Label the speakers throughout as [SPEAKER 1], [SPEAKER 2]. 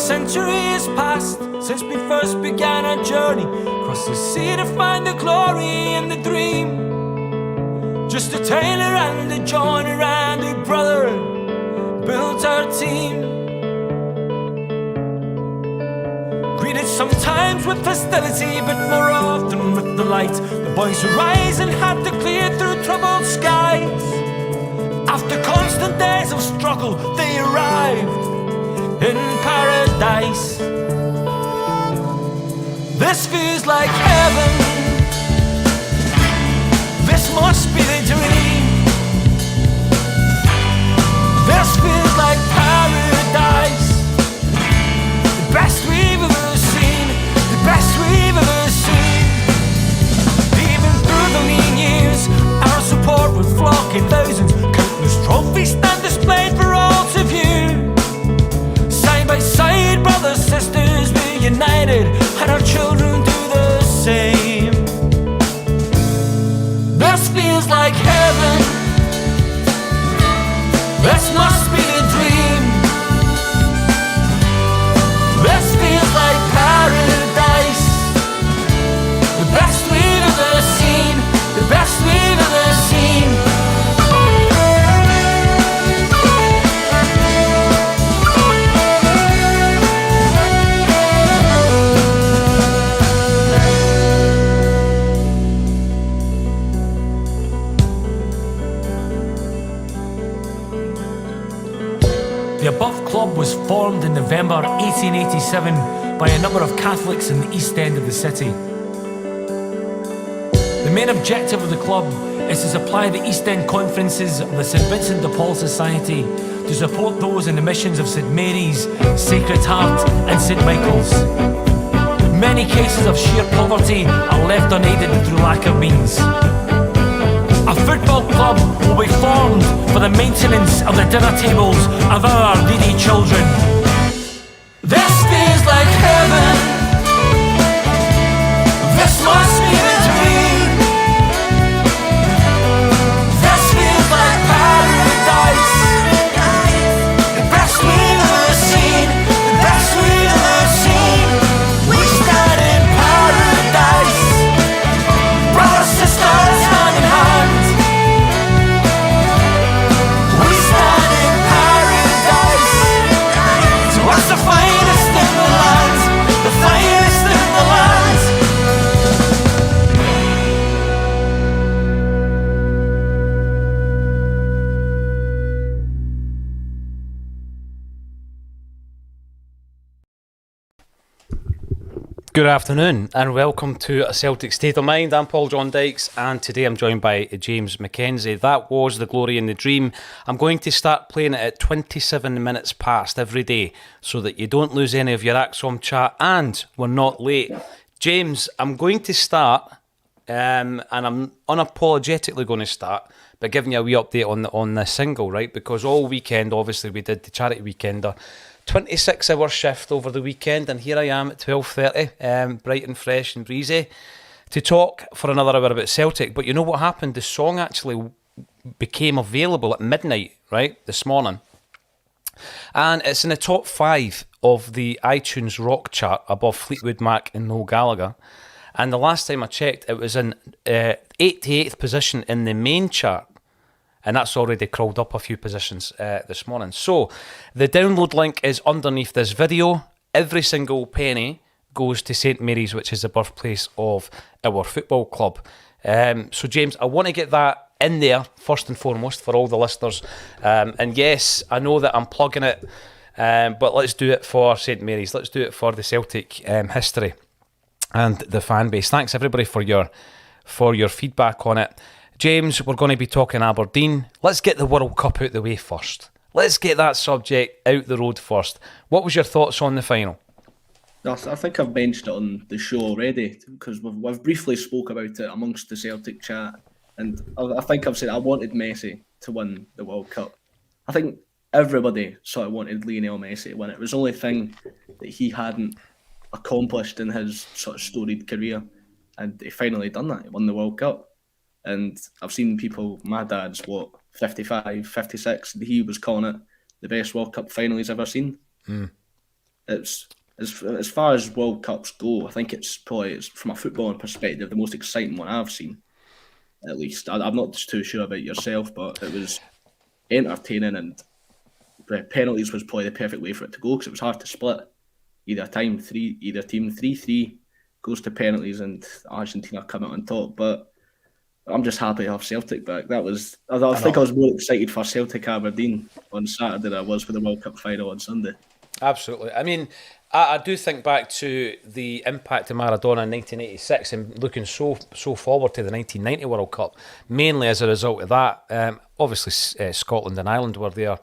[SPEAKER 1] century has passed since we first began our journey across the sea to find the glory in the dream. Just a tailor and a joiner and a brother built our team. Greeted sometimes with hostility, but more often with the light. The boys who rise and had to clear through troubled skies. After constant days of struggle, they arrived in paradise. This feels like heaven. This must be the dream. This feels like paradise. The best we've ever seen. The best we've ever seen. Even through the lean years, our support would flock in thousands. Countless trophies stand displayed for all to view. By side, brothers, sisters, we're united, and our children do the same. This feels like heaven. This must be the dream. This feels like paradise. The best we've ever seen. The best we've ever seen. The above club was formed in November 1887 by a number of Catholics in the East End of the city. The main objective of the club is to supply the East End conferences of the St Vincent de Paul Society to support those in the missions of St Mary's, Sacred Heart and St Michael's. Many cases of sheer poverty are left unaided through lack of means. A football club will be formed for the maintenance of the dinner tables of our needy children. This feels like heaven. This must be the dream. This feels like paradise. The best we've ever seen. The best we've ever seen. We stand in paradise. Brothers, sisters, hand in hand. What's the finest in the land? The finest in the land.
[SPEAKER 2] Good afternoon and welcome to A Celtic State of Mind. I'm Paul John Dykes and today I'm joined by James Mackenzie. That was The Glory in the Dream. I'm going to start playing it at 27 minutes past every day so that you don't lose any of your Axom chat and we're not late. James, I'm going to start and I'm unapologetically going to start by giving you a wee update on the single, right? Because all weekend, obviously, we did the charity weekender. 26-hour shift over the weekend, and here I am at 12:30, bright and fresh and breezy, to talk for another hour about Celtic. But you know what happened? The song actually became available at midnight, right, this morning. And it's in the top 5 of the iTunes rock chart above Fleetwood Mac and Noel Gallagher. And the last time I checked, it was in 88th position in the main chart. And that's already crawled up a few positions this morning. So the download link is underneath this video. Every single penny goes to St Mary's, which is the birthplace of our football club. So James, I want to get that in there first and foremost for all the listeners. And yes, I know that I'm plugging it, but let's do it for St Mary's. Let's do it for the Celtic history and the fan base. Thanks everybody for your feedback on it. James, we're going to be talking Aberdeen. Let's get the World Cup out the way first. Let's get that subject out the road first. What was your thoughts on the final?
[SPEAKER 3] I think I've mentioned it on the show already because we've briefly spoke about it amongst the Celtic chat, and I think I've said I wanted Messi to win the World Cup. I think everybody sort of wanted Lionel Messi to win it. It was the only thing that he hadn't accomplished in his sort of storied career, and he finally done that. He won the World Cup. And I've seen people, my dad's 55, 56, and he was calling it the best World Cup final he's ever seen. it's as far as World Cups go, I think it's probably, from a footballing perspective, the most exciting one I've seen. At least I'm not too sure about yourself, but it was entertaining, and the penalties was probably the perfect way for it to go because it was hard to split. Either team 3-3 goes to penalties and Argentina come out on top. But I'm just happy to have Celtic back. I think I was more excited for Celtic Aberdeen on Saturday than I was for the World Cup final on Sunday.
[SPEAKER 2] Absolutely. I mean, I do think back to the impact of Maradona in 1986 and looking so forward to the 1990 World Cup, mainly as a result of that. Obviously, Scotland and Ireland were there.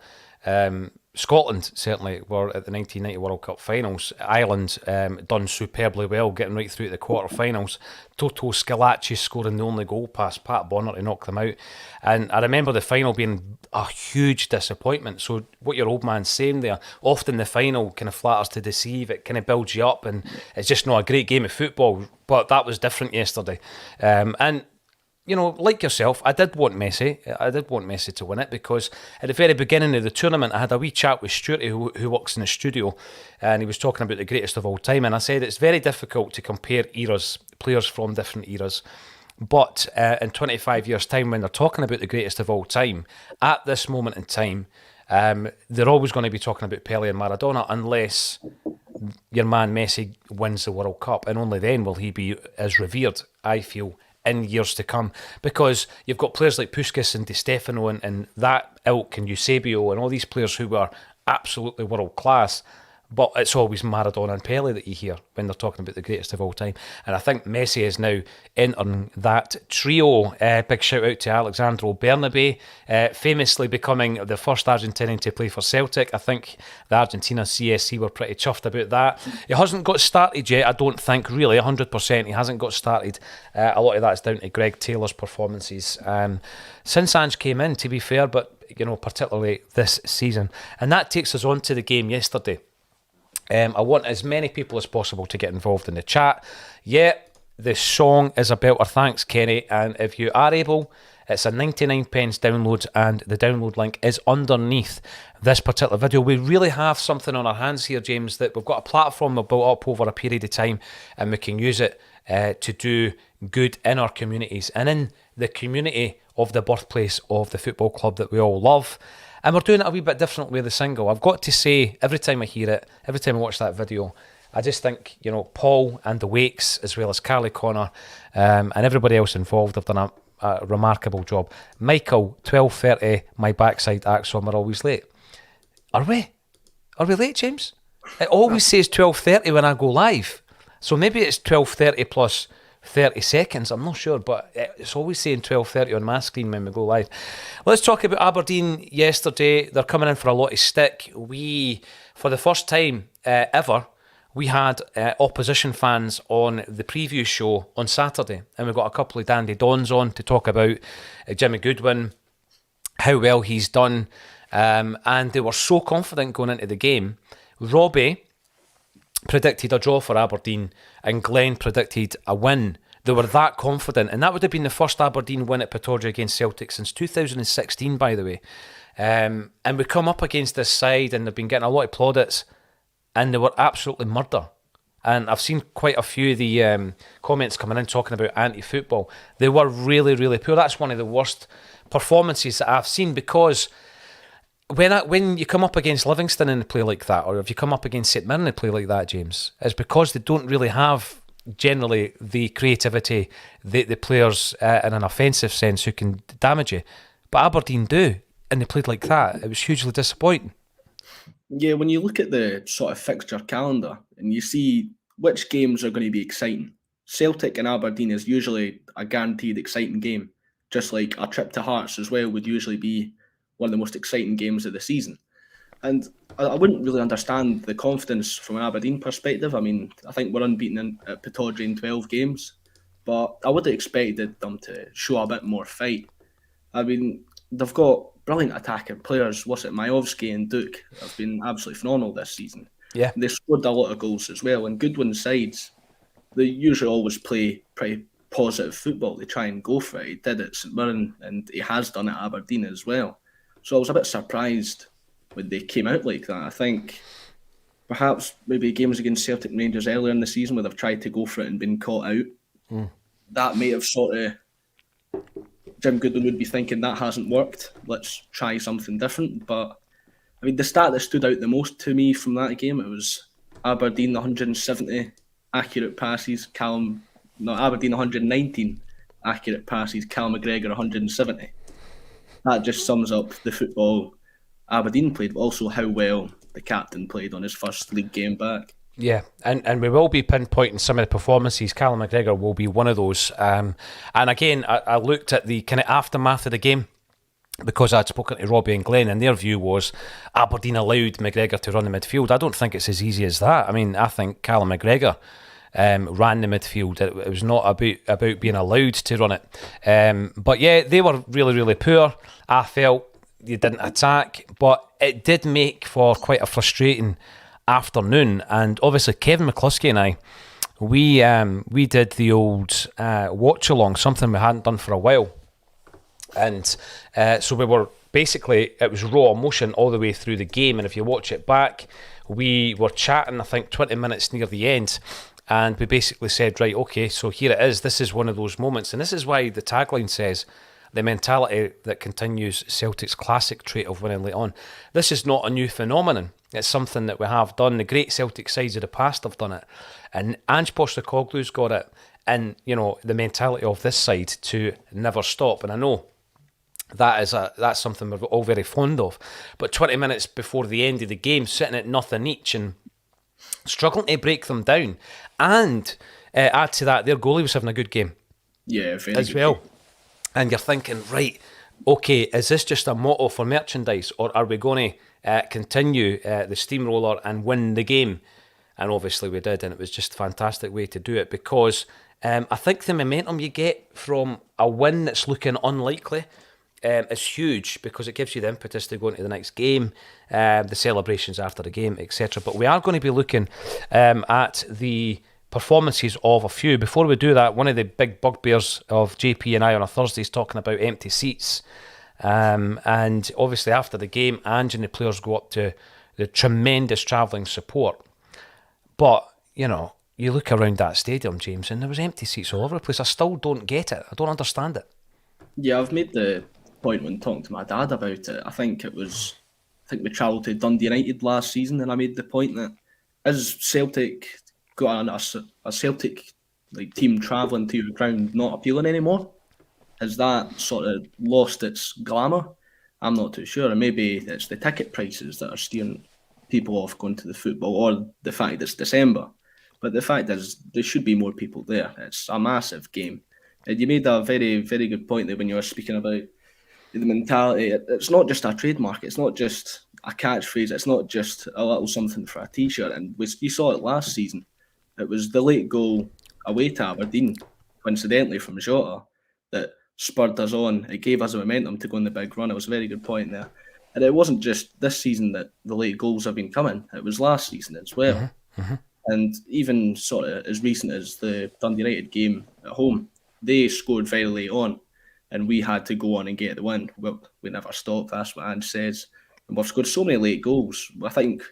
[SPEAKER 2] Scotland certainly were at the 1990 World Cup finals. Ireland done superbly well, getting right through to the quarter-finals. Toto Scalacci scoring the only goal past Pat Bonner to knock them out. And I remember the final being a huge disappointment. So what your old man's saying there, often the final kind of flatters to deceive. It kind of builds you up, and it's just not a great game of football. But that was different yesterday. And you know, like yourself, I did want Messi. I did want Messi to win it because at the very beginning of the tournament, I had a wee chat with Stuart, who works in the studio, and he was talking about the greatest of all time. And I said it's very difficult to compare eras, players from different eras. But in 25 years' time, when they're talking about the greatest of all time, at this moment in time, they're always going to be talking about Pele and Maradona unless your man Messi wins the World Cup. And only then will he be as revered, I feel, in years to come, because you've got players like Puskas and Di Stefano and that ilk and Eusebio and all these players who were absolutely world class, but it's always Maradona and Pele that you hear when they're talking about the greatest of all time. And I think Messi is now entering that trio. Big shout out to Alexandro Bernabé, famously becoming the first Argentinian to play for Celtic. I think the Argentina CSC were pretty chuffed about that. He hasn't got started yet, I don't think, really, 100%. He hasn't got started. A lot of that's down to Greg Taylor's performances since Ange came in, to be fair, but you know, particularly this season. And that takes us on to the game yesterday. I want as many people as possible to get involved in the chat. Yeah, the song is a belter. Thanks, Kenny. And if you are able, it's a 99 pence download, and the download link is underneath this particular video. We really have something on our hands here, James, that we've got a platform we've built up over a period of time, and we can use it to do good in our communities and in the community of the birthplace of the football club that we all love. And we're doing it a wee bit different with the single. I've got to say, every time I hear it, every time I watch that video, I just think, you know, Paul and the Wakes, as well as Carly Connor, and everybody else involved have done a remarkable job. Michael, 12:30, my backside axon, we're always late. Are we? Are we late, James? It always says 12:30 when I go live. So maybe it's 12:30 plus 30 seconds, I'm not sure, but it's always saying 12:30 on my screen when we go live. Let's talk about Aberdeen yesterday. They're coming in for a lot of stick. We, for the first time ever, we had opposition fans on the preview show on Saturday, and we got a couple of dandy dons on to talk about Jimmy Goodwin, how well he's done, and they were so confident going into the game. Robbie predicted a draw for Aberdeen, and Glenn predicted a win. They were that confident, and that would have been the first Aberdeen win at Pittodrie against Celtic since 2016, by the way. And we come up against this side, and they've been getting a lot of plaudits, and they were absolutely murder. And I've seen quite a few of the comments coming in talking about anti-football. They were really, really poor. That's one of the worst performances that I've seen, because when you come up against Livingston in a play like that, or if you come up against St Mirren in a play like that, James, it's because they don't really have generally the creativity, the players in an offensive sense who can damage you. But Aberdeen do, and they played like that. It was hugely disappointing.
[SPEAKER 3] Yeah, when you look at the sort of fixture calendar and you see which games are going to be exciting, Celtic and Aberdeen is usually a guaranteed exciting game, just like a trip to Hearts as well would usually be one of the most exciting games of the season. And I wouldn't really understand the confidence from an Aberdeen perspective. I mean, I think we're unbeaten at Pittodrie in 12 games, but I would have expected them to show a bit more fight. I mean, they've got brilliant attacking players. Majowski and Duke have been absolutely phenomenal this season.
[SPEAKER 2] Yeah.
[SPEAKER 3] They scored a lot of goals as well. And Goodwin's sides, they usually always play pretty positive football. They try and go for it. He did at St Mirren, and he has done it at Aberdeen as well. So I was a bit surprised when they came out like that. I think perhaps maybe games against Celtic and Rangers earlier in the season where they've tried to go for it and been caught out. That may have sort of, Jim Goodwin would be thinking that hasn't worked. Let's try something different. But I mean, the stat that stood out the most to me from that game, it was Aberdeen 170 accurate passes, Aberdeen 119 accurate passes, Cal McGregor 170. That just sums up the football Aberdeen played, but also how well the captain played on his first league game back.
[SPEAKER 2] Yeah, and we will be pinpointing some of the performances. Callum McGregor will be one of those. And again, I looked at the kind of aftermath of the game because I'd spoken to Robbie and Glenn, and their view was Aberdeen allowed McGregor to run the midfield. I don't think it's as easy as that. I mean, I think Callum McGregor ran the midfield. It was not about being allowed to run it. But yeah, they were really, really poor. I felt they didn't attack, but it did make for quite a frustrating afternoon. And obviously Kevin McCluskey and I, we did the old watch along, something we hadn't done for a while. And so we were basically, it was raw emotion all the way through the game. And if you watch it back, we were chatting, I think 20 minutes near the end, and we basically said, right, okay, so here it is. This is one of those moments. And this is why the tagline says, the mentality that continues Celtic's classic trait of winning late on. This is not a new phenomenon. It's something that we have done. The great Celtic sides of the past have done it. And Ange Postecoglou's got it. And, you know, the mentality of this side to never stop. And I know that's something we're all very fond of. But 20 minutes before the end of the game, sitting at nothing each and struggling to break them down. And add to that, their goalie was having a good game.
[SPEAKER 3] Yeah, very
[SPEAKER 2] as
[SPEAKER 3] good
[SPEAKER 2] well.
[SPEAKER 3] game.
[SPEAKER 2] And you're thinking, right, okay, is this just a motto for merchandise, or are we going to continue the steamroller and win the game? And obviously we did, and it was just a fantastic way to do it, because I think the momentum you get from a win that's looking unlikely is huge, because it gives you the impetus to go into the next game, the celebrations after the game, etc. But we are going to be looking at the performances of a few. Before we do that, one of the big bugbears of JP and I on a Thursday is talking about empty seats. And obviously after the game, Ange and the players go up to the tremendous travelling support. But, you know, you look around that stadium, James, and there was empty seats all over the place. I still don't get it. I don't understand it.
[SPEAKER 3] Yeah, I've made the point when talking to my dad about it. I think we travelled to Dundee United last season, and I made the point that as Celtic got on a Celtic like team travelling to your ground not appealing anymore, has that sort of lost its glamour? I'm not too sure. And maybe it's the ticket prices that are steering people off going to the football, or the fact it's December. But the fact is, there should be more people there. It's a massive game. And you made a very, very good point there when you were speaking about the mentality. It's not just a trademark. It's not just a catchphrase. It's not just a little something for a T-shirt. And you saw it last season. It was the late goal away to Aberdeen, coincidentally from Jota, that spurred us on. It gave us a momentum to go on the big run. It was a very good point there. And it wasn't just this season that the late goals have been coming. It was last season as well.
[SPEAKER 2] Mm-hmm. Mm-hmm.
[SPEAKER 3] And even sort of as recent as the Dundee United game at home, they scored very late on, and we had to go on and get the win. Well, we never stopped. That's what Ange says. And we've scored so many late goals. I think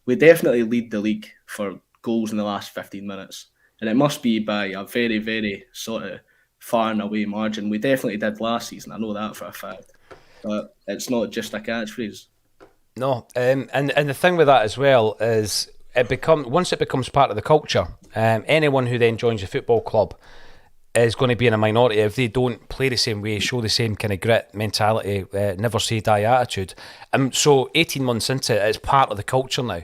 [SPEAKER 3] we definitely lead the league for goals in the last 15 minutes. And it must be by a very, very sort of far and away margin. We definitely did last season. I know that for a fact. But it's not just a catchphrase.
[SPEAKER 2] No, and the thing with that as well is once it becomes part of the culture, anyone who then joins a football club is going to be in a minority if they don't play the same way, show the same kind of grit, mentality, never say die attitude. So 18 months into it, it's part of the culture now.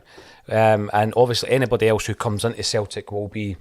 [SPEAKER 2] And obviously anybody else who comes into Celtic will be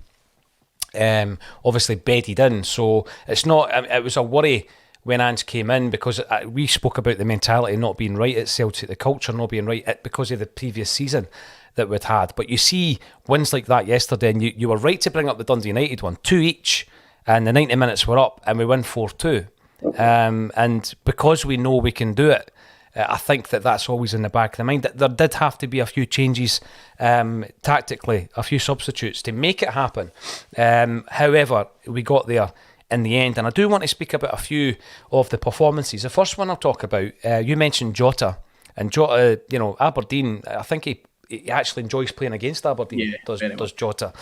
[SPEAKER 2] obviously bedded in. So it's not, it was a worry when Ange came in, because we spoke about the mentality not being right at Celtic, the culture not being right because of the previous season that we'd had. But you see wins like that yesterday, and you were right to bring up the Dundee United one, 2 each, and the 90 minutes were up, and we win 4-2. And because we know we can do it, I think that's always in the back of the mind. That there did have to be a few changes tactically, a few substitutes to make it happen. However, we got there in the end, and I do want to speak about a few of the performances. The first one I'll talk about, you mentioned Jota, and Jota, Aberdeen, I think he actually enjoys playing against Aberdeen,
[SPEAKER 3] Yeah, very
[SPEAKER 2] does
[SPEAKER 3] much.
[SPEAKER 2] Jota.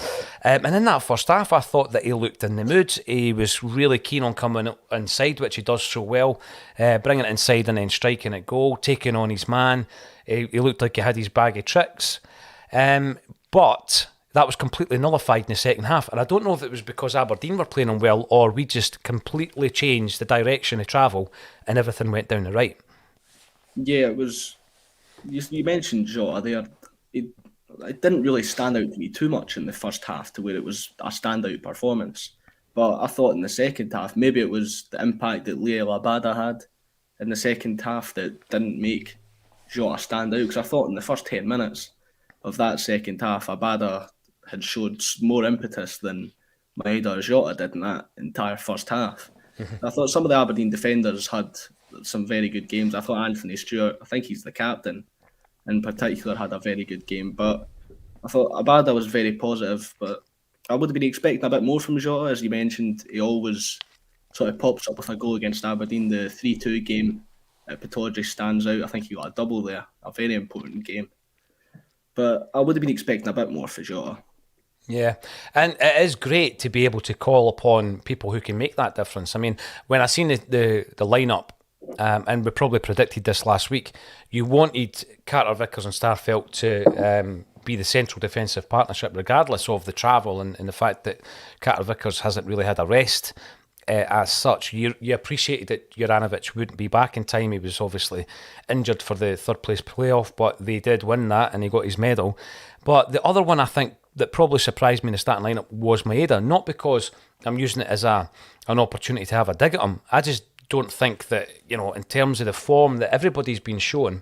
[SPEAKER 2] And in that first half, I thought that he looked in the mood. He was really keen on coming inside, which he does so well, bringing it inside and then striking at goal, taking on his man. He looked like he had his bag of tricks. But that was completely nullified in the second half. And I don't know if it was because Aberdeen were playing him well or we just completely changed the direction of travel and everything went down the right.
[SPEAKER 3] Yeah, it was. You mentioned Jota there. It didn't really stand out to me too much in the first half to where it was a standout performance. But I thought in the second half, maybe it was the impact that Liel Abada had in the second half that didn't make Jota stand out. Because I thought in the first 10 minutes of that second half, Abada had showed more impetus than Maeda or Jota did in that entire first half. I thought some of the Aberdeen defenders had some very good games. I thought Anthony Stewart, I think he's the captain, in particular, had a very good game. But I thought Abada was very positive, but I would have been expecting a bit more from Jota. As you mentioned, he always sort of pops up with a goal against Aberdeen. The 3-2 game at Pittodrie stands out. I think he got a double there, a very important game. But I would have been expecting a bit more for Jota.
[SPEAKER 2] Yeah, and it is great to be able to call upon people who can make that difference. I mean, when I seen the lineup, and we probably predicted this last week, you wanted Carter Vickers and Starfelt to be the central defensive partnership, regardless of the travel and the fact that Carter Vickers hasn't really had a rest as such. You appreciated that Juranovic wouldn't be back in time. He was obviously injured for the third place playoff, but they did win that and he got his medal. But the other one I think that probably surprised me in the starting lineup was Maeda, not because I'm using it as an opportunity to have a dig at him. I just don't think that, in terms of the form that everybody's been showing,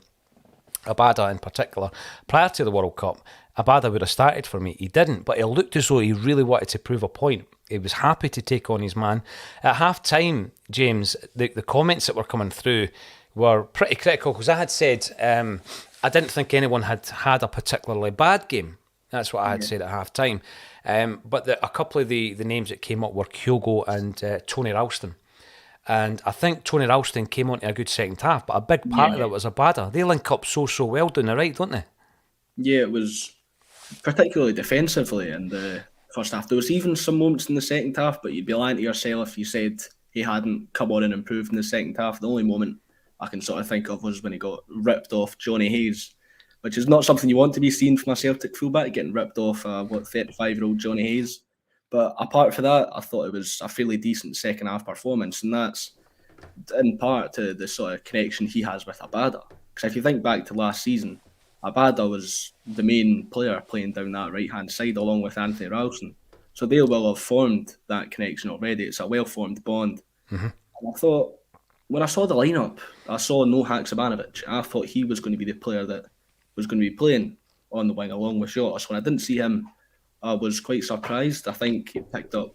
[SPEAKER 2] Abada in particular, prior to the World Cup, Abada would have started for me. He didn't, but it looked as though he really wanted to prove a point. He was happy to take on his man. At half-time, James, the comments that were coming through were pretty critical, because I had said I didn't think anyone had had a particularly bad game. That's what I had said at half-time. But a couple of the names that came up were Kyogo and Tony Ralston. And I think Tony Ralston came on to a good second half, but a big part of it was Abada. They link up so well down the right, don't they?
[SPEAKER 3] Yeah, it was particularly defensively in the first half. There was even some moments in the second half, but you'd be lying to yourself if you said he hadn't come on and improved in the second half. The only moment I can sort of think of was when he got ripped off Johnny Hayes, which is not something you want to be seeing from a Celtic fullback, getting ripped off 35-year-old Johnny Hayes. But apart from that, I thought it was a fairly decent second half performance, and that's in part to the sort of connection he has with Abada. Because if you think back to last season, Abada was the main player playing down that right-hand side along with Anthony Ralston. So they will have formed that connection already. It's a well-formed bond. Mm-hmm. And I thought, when I saw the lineup, I saw no Haksabanovic. I thought he was going to be the player that was going to be playing on the wing along with Jota. So when I didn't see him, I was quite surprised. I think he picked up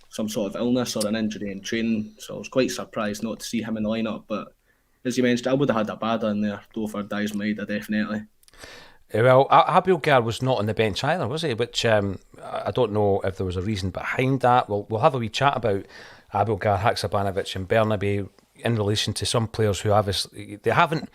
[SPEAKER 3] some sort of illness or an injury in training, so I was quite surprised not to see him in the lineup. But as you mentioned, I would have had Abada in there, though, for Dies Maeda, definitely.
[SPEAKER 2] Well, Abelgar was not on the bench either, was he? Which I don't know if there was a reason behind that. We'll have a wee chat about Abelgar, Haksabanovic and Bernabe in relation to some players who obviously they haven't.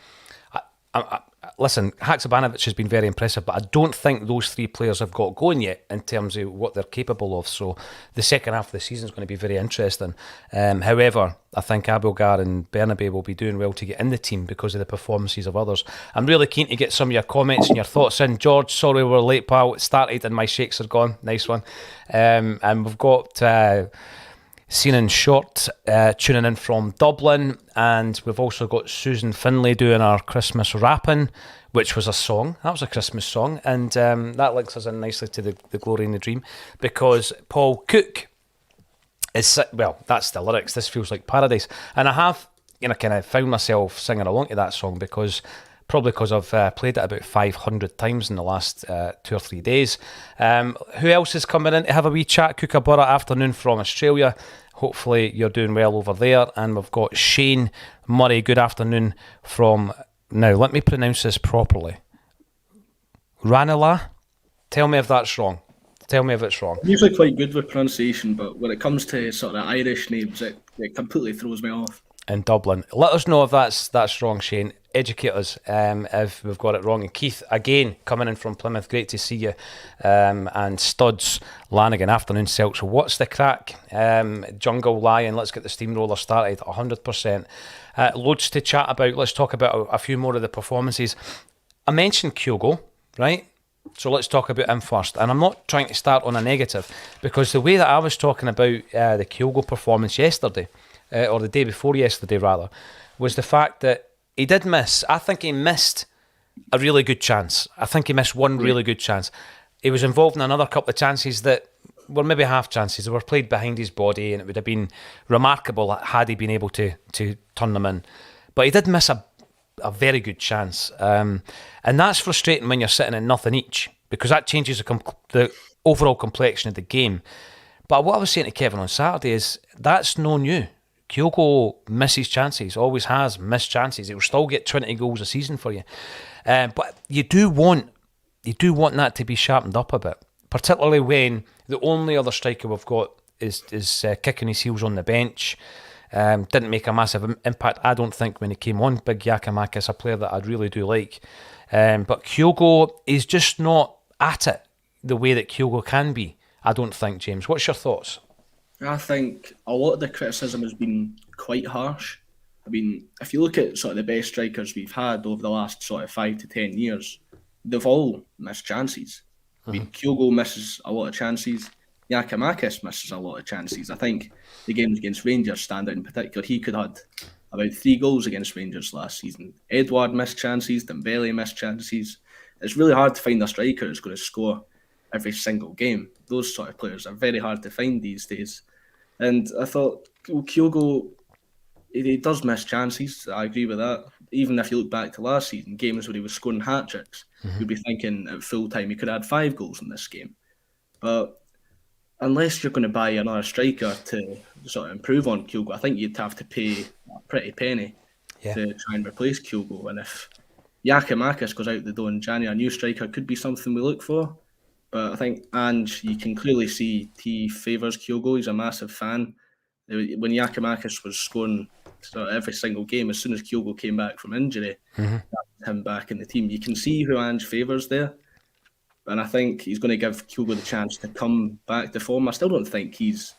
[SPEAKER 2] Listen, Haksabanovic has been very impressive, but I don't think those three players have got going yet in terms of what they're capable of. So the second half of the season is going to be very interesting. However, I think Abelgar and Bernabe will be doing well to get in the team because of the performances of others. I'm really keen to get some of your comments and your thoughts in. George, sorry we're late, pal. It started and my shakes are gone. Nice one. And we've got... Sinan Short tuning in from Dublin, and we've also got Susan Finlay doing our Christmas rapping, which was a song. That was a Christmas song, and that links us in nicely to the Glory in the Dream, because Paul Cook is, well, that's the lyrics, this feels like paradise, and I have, kind of found myself singing along to that song probably because I've played it about 500 times in the last 2 or 3 days. Who else is coming in to have a wee chat? Kookaburra afternoon from Australia. Hopefully you're doing well over there. And we've got Shane Murray. Good afternoon from... Now, let me pronounce this properly. Ranelagh? Tell me if that's wrong. Tell me if it's wrong.
[SPEAKER 3] I'm usually quite good with pronunciation, but when it comes to sort of Irish names, it completely throws me off.
[SPEAKER 2] In Dublin. Let us know if that's wrong, Shane. educate us if we've got it wrong. And Keith, again, coming in from Plymouth, great to see you. And Studs, Lanigan, afternoon Celts. So what's the crack? Jungle Lion, let's get the steamroller started, 100%. Loads to chat about. Let's talk about a few more of the performances. I mentioned Kyogo, right? So let's talk about him first. And I'm not trying to start on a negative, because the way that I was talking about the Kyogo performance yesterday, or the day before yesterday rather, was the fact that he did miss. I think he missed a really good chance. I think he missed one really good chance. He was involved in another couple of chances that were maybe half chances. They were played behind his body, and it would have been remarkable had he been able to turn them in. But he did miss a very good chance. And that's frustrating when you're sitting at nothing each, because that changes the overall complexion of the game. But what I was saying to Kevin on Saturday is that's no new. Kyogo misses chances, always has missed chances. He will still get 20 goals a season for you. But you do want that to be sharpened up a bit, particularly when the only other striker we've got is kicking his heels on the bench. Didn't make a massive impact, I don't think, when he came on. Big Giakoumakis, a player that I really do like. But Kyogo is just not at it the way that Kyogo can be, I don't think, James. What's your thoughts?
[SPEAKER 3] I think a lot of the criticism has been quite harsh. I mean, if you look at sort of the best strikers we've had over the last sort of 5 to 10 years, they've all missed chances. I mean, Kyogo misses a lot of chances. Giakoumakis misses a lot of chances. I think the games against Rangers stand out in particular. He could have had about 3 goals against Rangers last season. Edouard missed chances. Dembele missed chances. It's really hard to find a striker who's going to score every single game. Those sort of players are very hard to find these days. And I thought, well, Kyogo, he does miss chances. I agree with that. Even if you look back to last season, games where he was scoring hat-tricks, you'd be thinking at full time he could have had 5 goals in this game. But unless you're going to buy another striker to sort of improve on Kyogo, I think you'd have to pay a pretty penny to try and replace Kyogo. And if Giakoumakis goes out the door in January, a new striker could be something we look for. But I think Ange, you can clearly see he favours Kyogo. He's a massive fan. When Giakoumakis was scoring sort of every single game, as soon as Kyogo came back from injury, him back in the team, you can see who Ange favours there. And I think he's going to give Kyogo the chance to come back to form. I still don't think he's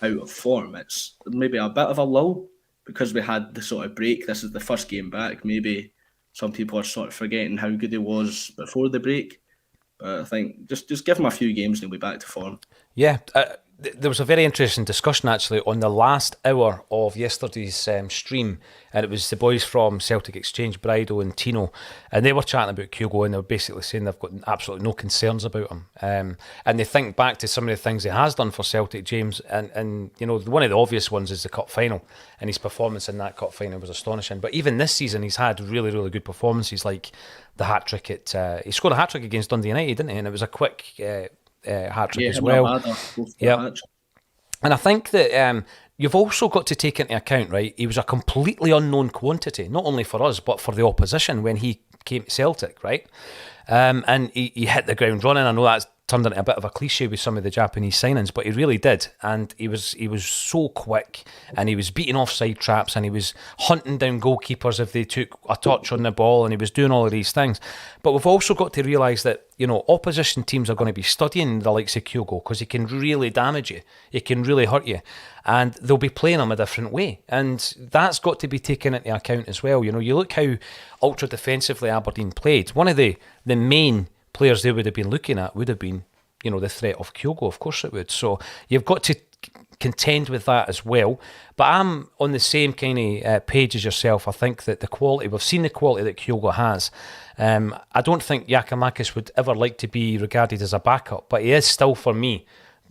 [SPEAKER 3] out of form. It's maybe a bit of a lull because we had the sort of break. This is the first game back. Maybe some people are sort of forgetting how good he was before the break. But I think just give him a few games and he'll be back to form.
[SPEAKER 2] Yeah, there was a very interesting discussion actually on the last hour of yesterday's stream, and it was the boys from Celtic Exchange, Bridle and Tino, and they were chatting about Kyogo, and they were basically saying they've got absolutely no concerns about him, and they think back to some of the things he has done for Celtic, James, and you know, one of the obvious ones is the cup final, and his performance in that cup final was astonishing. But even this season he's had really, really good performances, like the hat-trick he scored a hat-trick against Dundee United, didn't he? And it was a quick hat-trick as well. Yeah. And I think that you've also got to take into account, right, he was a completely unknown quantity, not only for us, but for the opposition when he came to Celtic, right? And he hit the ground running. I know that's turned into a bit of a cliche with some of the Japanese signings, but he really did. And he was so quick, and he was beating offside traps, and he was hunting down goalkeepers if they took a touch on the ball, and he was doing all of these things. But we've also got to realise that, you know, opposition teams are going to be studying the likes of Kyogo because he can really damage you. He can really hurt you. And they'll be playing him a different way. And that's got to be taken into account as well. You know, you look how ultra defensively Aberdeen played. One of the main players they would have been looking at would have been, you know, the threat of Kyogo. Of course it would. So you've got to contend with that as well. But I'm on the same kind of page as yourself. I think that the quality, we've seen the quality that Kyogo has. I don't think Giakoumakis would ever like to be regarded as a backup, but he is still, for me,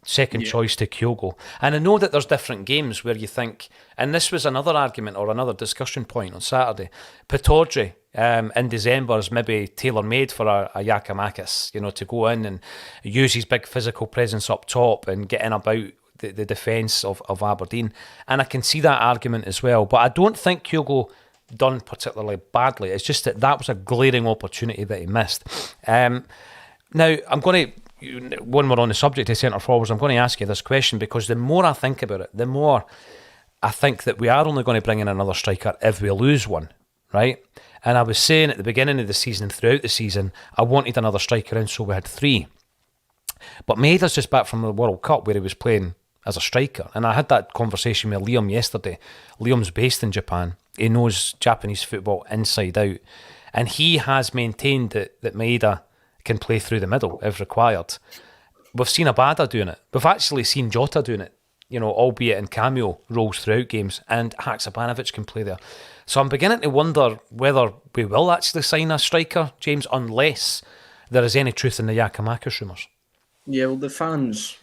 [SPEAKER 2] second choice to Kyogo. And I know that there's different games where you think, and this was another argument or another discussion point on Saturday, Pittodrie in December is maybe tailor-made for a Giakoumakis, you know, to go in and use his big physical presence up top and get in about the defence of Aberdeen. And I can see that argument as well. But I don't think Kyogo done particularly badly. It's just that was a glaring opportunity that he missed. Now, I'm going to, when we're on the subject of centre forwards, I'm going to ask you this question, because the more I think about it, the more I think that we are only going to bring in another striker if we lose one, right? And I was saying at the beginning of the season and throughout the season, I wanted another striker in, so we had 3. But Maeda's just back from the World Cup where he was playing as a striker. And I had that conversation with Liam yesterday. Liam's based in Japan. He knows Japanese football inside out. And he has maintained that Maeda can play through the middle if required. We've seen Abada doing it. We've actually seen Jota doing it, albeit in cameo roles throughout games. And Haksabanovic can play there. So I'm beginning to wonder whether we will actually sign a striker, James, unless there is any truth in the Giakoumakis rumours.
[SPEAKER 3] Yeah, well, the fans,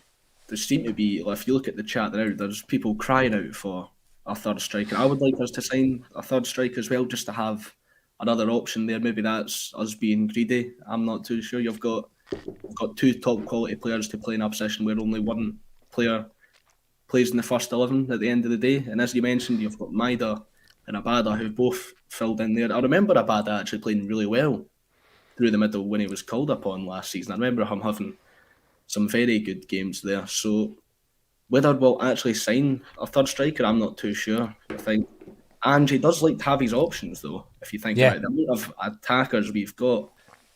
[SPEAKER 3] there seem to be, if you look at the chat now, there's people crying out for a third striker. I would like us to sign a third striker as well, just to have another option there. Maybe that's us being greedy. I'm not too sure. You've got 2 top quality players to play in a position where only one player plays in the first 11 at the end of the day. And as you mentioned, you've got Maeda and Abada who both filled in there. I remember Abada actually playing really well through the middle when he was called upon last season. I remember him having some very good games there. So whether we'll actually sign a third striker, I'm not too sure. I think Ange does like to have his options, though, if you think about it. The amount of attackers we've got,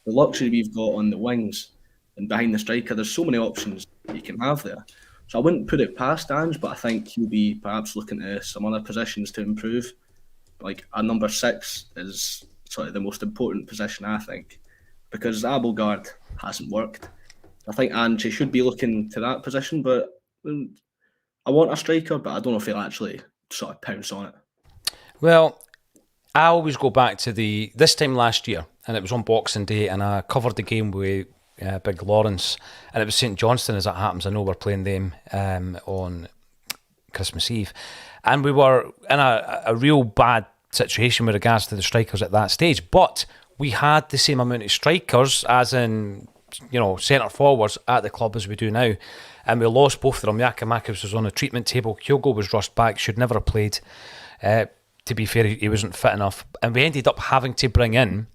[SPEAKER 3] the luxury we've got on the wings and behind the striker, there's so many options you can have there. So I wouldn't put it past Ange, but I think he'll be perhaps looking at some other positions to improve. Like a number 6 is sort of the most important position, I think, because Abelgard hasn't worked. I think Ange should be looking to that position, but I want a striker, but I don't know if he'll actually sort of pounce on it.
[SPEAKER 2] Well, I always go back to this time last year, and it was on Boxing Day, and I covered the game with Big Lawrence, and it was St Johnstone as it happens. I know we're playing them on Christmas Eve, and we were in a real bad situation with regards to the strikers at that stage, but we had the same amount of strikers as in centre forwards at the club as we do now, and we lost both of them. Giakoumakis was on a treatment table. Kyogo was rushed back, should never have played. To be fair, he wasn't fit enough, and we ended up having to bring in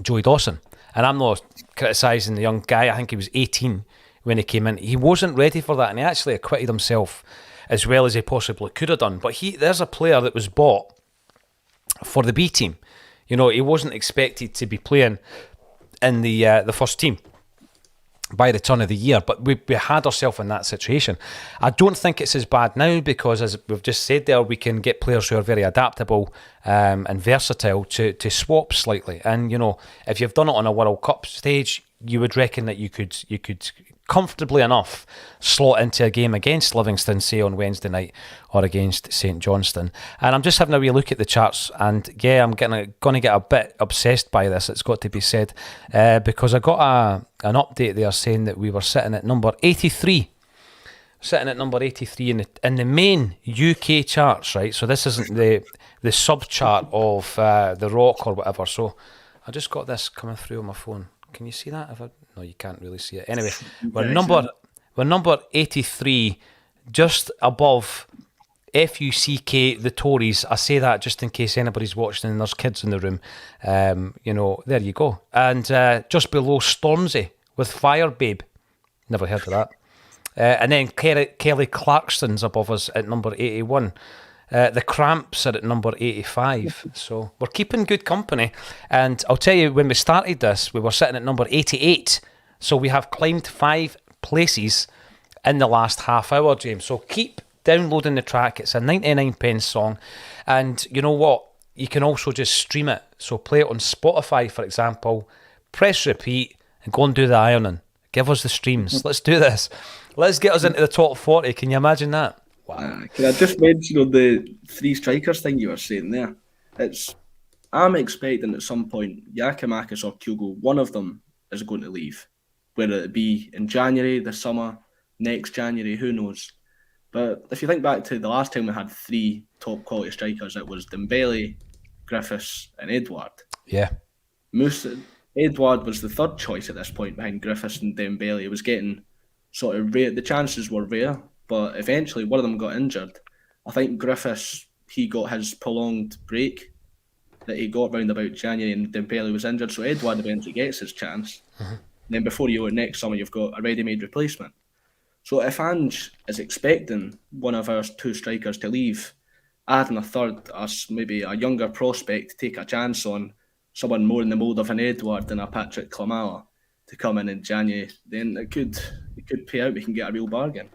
[SPEAKER 2] Joey Dawson. And I'm not criticising the young guy. I think he was 18 when he came in. He wasn't ready for that, and he actually acquitted himself as well as he possibly could have done. But there's a player that was bought for the B team. He wasn't expected to be playing in the first team by the turn of the year, but we had ourselves in that situation. I don't think it's as bad now because, as we've just said there, we can get players who are very adaptable and versatile to swap slightly. And if you've done it on a World Cup stage, you would reckon that you could comfortably enough slot into a game against Livingston, say on Wednesday night, or against St Johnstone. And I'm just having a wee look at the charts, and I'm going to get a bit obsessed by this, it's got to be said, because I got an update there saying that we were sitting at number 83. Sitting at number 83 in the main UK charts, right? So this isn't the sub-chart of the Rock or whatever. So I just got this coming through on my phone. Can you see that? No, you can't really see it. Anyway, we're number 83, just above FUCK, the Tories. I say that just in case anybody's watching and there's kids in the room. There you go. And just below Stormzy with Fire Babe. Never heard of that. And then Kelly Clarkson's above us at number 81. The Cramps are at number 85, so we're keeping good company. And I'll tell you, when we started this, we were sitting at number 88, so we have climbed 5 places in the last half hour, James. So keep downloading the track. It's a 99p song, and you know what? You can also just stream it. So play it on Spotify, for example, press repeat, and go and do the ironing. Give us the streams. Let's do this. Let's get us into the top 40. Can you imagine that?
[SPEAKER 3] Wow. Can I just mention on the 3 strikers thing you were saying there? I'm expecting at some point Giakoumakis or Kyogo, one of them is going to leave. Whether it be in January, the summer, next January, who knows? But if you think back to the last time we had 3 top quality strikers, it was Dembele, Griffiths and Edouard.
[SPEAKER 2] Yeah.
[SPEAKER 3] Edouard was the third choice at this point behind Griffiths and Dembele. It was getting sort of rare. The chances were rare. But eventually, one of them got injured. I think Griffiths, he got his prolonged break that he got around about January, and Dembele was injured. So Edouard eventually gets his chance. Mm-hmm. Then before next summer, you've got a ready-made replacement. So if Ange is expecting one of our 2 strikers to leave, adding a third, as maybe a younger prospect to take a chance on someone more in the mould of an Edward than a Patrick Klimala to come in January, then it could pay out. We can get a real bargain.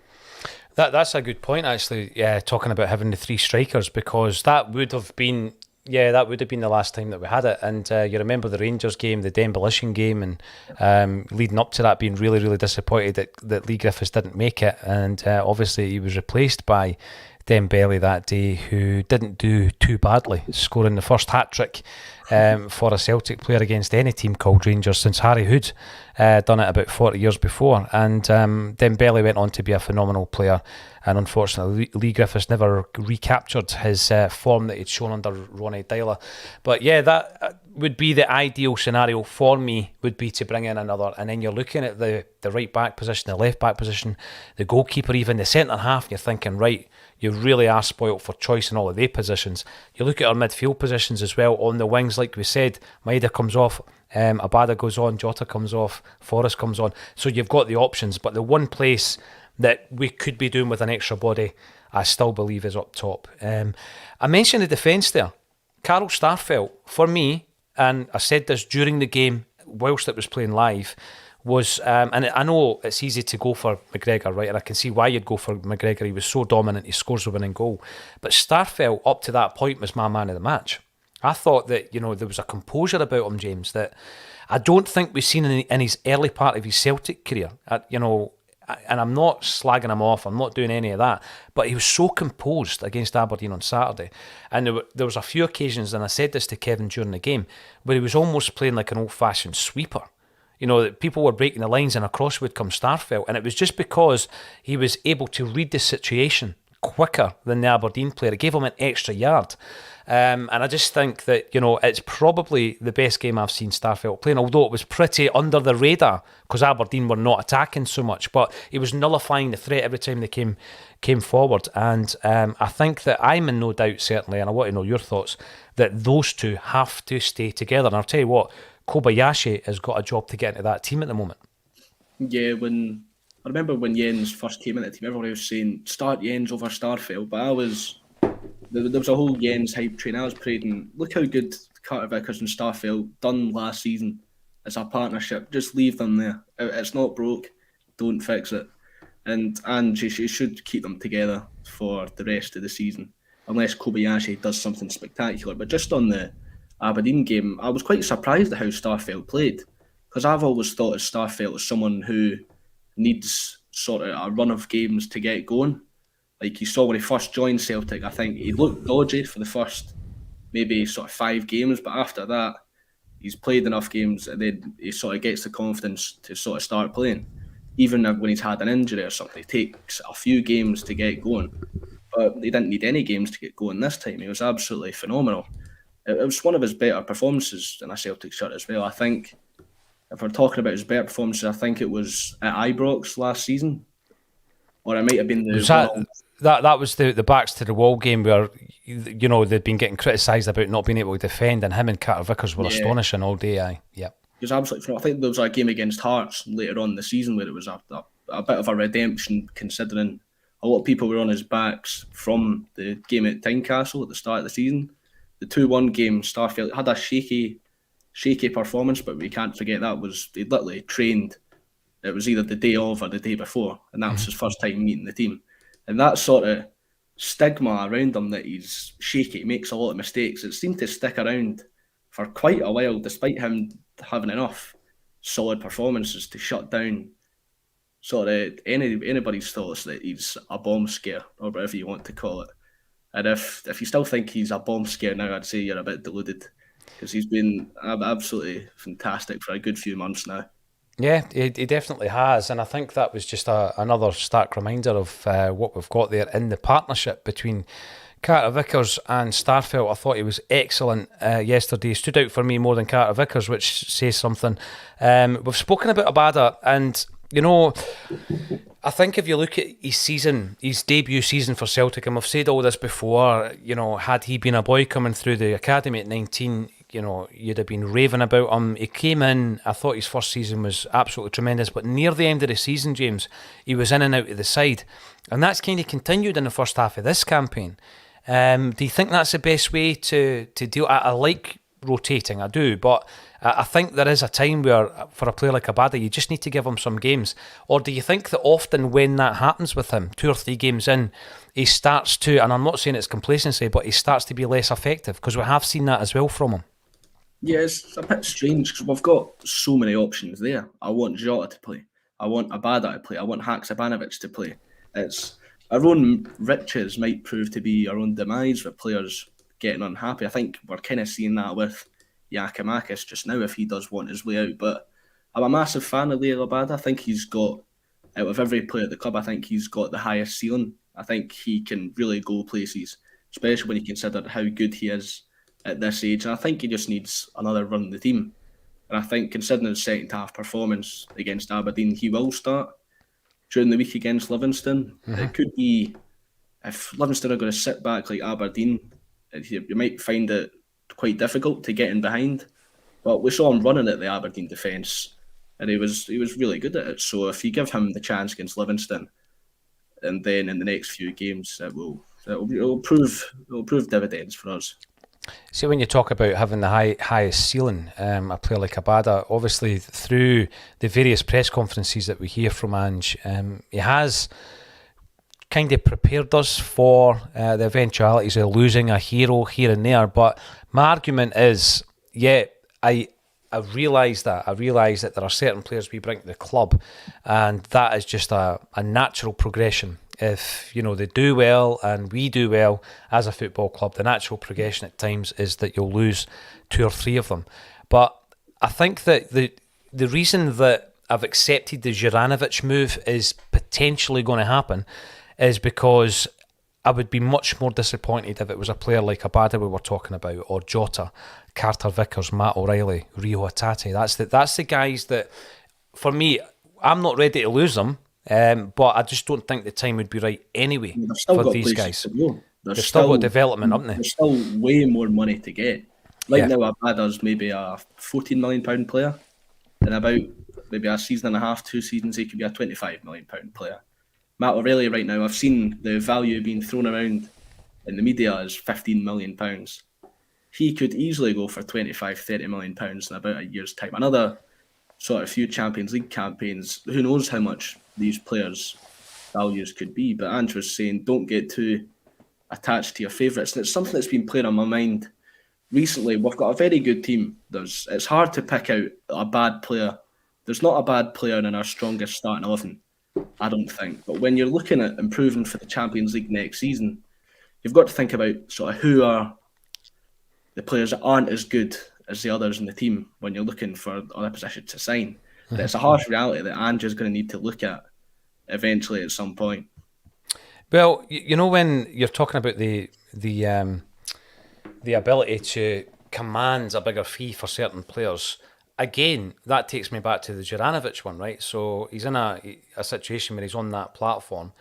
[SPEAKER 2] That's a good point, actually. Yeah, talking about having the 3 strikers, because that would have been the last time that we had it. And you remember the Rangers game, the Demolition game, and leading up to that, being really, really disappointed that Lee Griffiths didn't make it. And obviously he was replaced by Dembele that day, who didn't do too badly, scoring the first hat-trick for a Celtic player against any team called Rangers since Harry Hood done it about 40 years before. And Dembele went on to be a phenomenal player, and unfortunately Lee Griffiths never recaptured his form that he'd shown under Ronnie Deila. But yeah, that would be the ideal scenario for me, would be to bring in another. And then you're looking at the right back position, the left back position, the goalkeeper, even the centre half, and you're thinking, right, you really are spoilt for choice in all of their positions. You look at our midfield positions as well. On the wings, like we said, Maeda comes off, Abada goes on, Jota comes off, Forrest comes on. So you've got the options. But the one place that we could be doing with an extra body, I still believe, is up top. I mentioned the defence there. Carl Starfelt, for me, and I said this during the game whilst it was playing live, was, and I know it's easy to go for McGregor, right? And I can see why you'd go for McGregor. He was so dominant, he scores the winning goal. But Starfelt, up to that point, was my man of the match. I thought that, there was a composure about him, James, that I don't think we've seen in his early part of his Celtic career. And I'm not slagging him off, I'm not doing any of that, but he was so composed against Aberdeen on Saturday. And there was a few occasions, and I said this to Kevin during the game, where he was almost playing like an old-fashioned sweeper. That people were breaking the lines and across would come Starfelt, and it was just because he was able to read the situation quicker than the Aberdeen player. It gave him an extra yard. And I just think that, it's probably the best game I've seen Starfelt playing, although it was pretty under the radar because Aberdeen were not attacking so much, but he was nullifying the threat every time they came forward. And I think that I'm in no doubt, certainly, and I want to know your thoughts, that those two have to stay together. And I'll tell you what, Kobayashi has got a job to get into that team at the moment.
[SPEAKER 3] Yeah, I remember when Jens first came into the team, everybody was saying start Jens over Starfelt, but there was a whole Jens hype train. I was praising, look how good Carter Vickers and Starfelt done last season as a partnership. Just leave them there. It's not broke. Don't fix it. And you should keep them together for the rest of the season, unless Kobayashi does something spectacular. But just on the Aberdeen game, I was quite surprised at how Starfelt played, because I've always thought of Starfelt as someone who needs sort of a run of games to get going. Like you saw when he first joined Celtic, I think he looked dodgy for the first maybe sort of 5 games, but after that, he's played enough games and then he sort of gets the confidence to sort of start playing. Even when he's had an injury or something, it takes a few games to get going. But he didn't need any games to get going this time. He was absolutely phenomenal. It was one of his better performances in a Celtic shirt as well. I think, if we're talking about his better performances, I think it was at Ibrox last season. Or it might have been
[SPEAKER 2] that was the backs to the wall game where they'd been getting criticised about not being able to defend, and him and Carter Vickers were astonishing all day. Yep.
[SPEAKER 3] It was absolutely. I think there was a game against Hearts later on in the season where it was a bit of a redemption, considering a lot of people were on his backs from the game at Tynecastle at the start of the season. The 2-1 game, Starfelt had a shaky performance, but we can't forget that was they literally trained. It was either the day of or the day before, and that was his first time meeting the team. And that sort of stigma around him that he's shaky, makes a lot of mistakes, it seemed to stick around for quite a while, despite him having enough solid performances to shut down sort of anybody's thoughts that he's a bomb scare, or whatever you want to call it. And if you still think he's a bomb scare now, I'd say you're a bit deluded, because he's been absolutely fantastic for a good few months now.
[SPEAKER 2] Yeah, he definitely has, and I think that was just another stark reminder of what we've got there in the partnership between Carter Vickers and Starfelt. I thought he was excellent yesterday. He stood out for me more than Carter Vickers, which says something. We've spoken about Abada, and I think if you look at his debut season for Celtic, and we've said all this before, had he been a boy coming through the academy at 19, you'd have been raving about him. He came in, I thought his first season was absolutely tremendous, but near the end of the season, James, he was in and out of the side. And that's kind of continued in the first half of this campaign. Do you think that's the best way to deal? I like rotating, I do, but I think there is a time where, for a player like Abada, you just need to give him some games. Or do you think that often when that happens with him, 2 or 3 games in, he starts to, and I'm not saying it's complacency, but he starts to be less effective? Because we have seen that as well from him.
[SPEAKER 3] Yeah, it's a bit strange because we've got so many options there. I want Jota to play. I want Abada to play. I want Haksabanovic to play. It's our own riches might prove to be our own demise with players getting unhappy. I think we're kind of seeing that with Yakimakis just now if he does want his way out. But I'm a massive fan of Leo Abada. I think he's got, out of every player at the club, I think he's got the highest ceiling. I think he can really go places, especially when you consider how good he is at this age. And I think he just needs another run in the team. And I think considering his second half performance against Aberdeen, he will start during the week against Livingston. It could be, if Livingston are going to sit back like Aberdeen, you might find it quite difficult to get in behind. But we saw him running at the Aberdeen defence, and he was really good at it. So if you give him the chance against Livingston, and then in the next few games, it'll prove dividends for us.
[SPEAKER 2] See, when you talk about having the highest ceiling, a player like Abada, obviously through the various press conferences that we hear from Ange, he has kind of prepared us for the eventualities of losing a hero here and there. But my argument is, I realise that. I realise that there are certain players we bring to the club, and that is just a natural progression. If they do well and we do well as a football club, the natural progression at times is that you'll lose 2 or 3 of them. But I think that the reason that I've accepted the Juranovic move is potentially going to happen is because I would be much more disappointed if it was a player like Abada we were talking about, or Jota, Carter Vickers, Matt O'Reilly, Rio Hatate. That's the guys that, for me, I'm not ready to lose them. But I just don't think the time would be right anyway for these guys. They've still got development, haven't they?
[SPEAKER 3] There's still way more money to get. Now, Abada's maybe a £14 million player. In about maybe a season and a half, 2 seasons, he could be a £25 million player. Matt O'Reilly right now, I've seen the value being thrown around in the media as £15 million. He could easily go for £25-30 million in about a year's time. Another sort of few Champions League campaigns, who knows how much these players' values could be. But Ange was saying, don't get too attached to your favourites. And it's something that's been playing on my mind recently. We've got a very good team. It's hard to pick out a bad player. There's not a bad player in our strongest starting 11, I don't think. But when you're looking at improving for the Champions League next season, you've got to think about sort of who are the players that aren't as good as the others in the team when you're looking for other positions to sign. But it's a harsh reality that Ange is going to need to look at eventually at some point.
[SPEAKER 2] Well, when you're talking about the ability to command a bigger fee for certain players, again, that takes me back to the Juranovic one, right? So he's in a situation where he's on that platform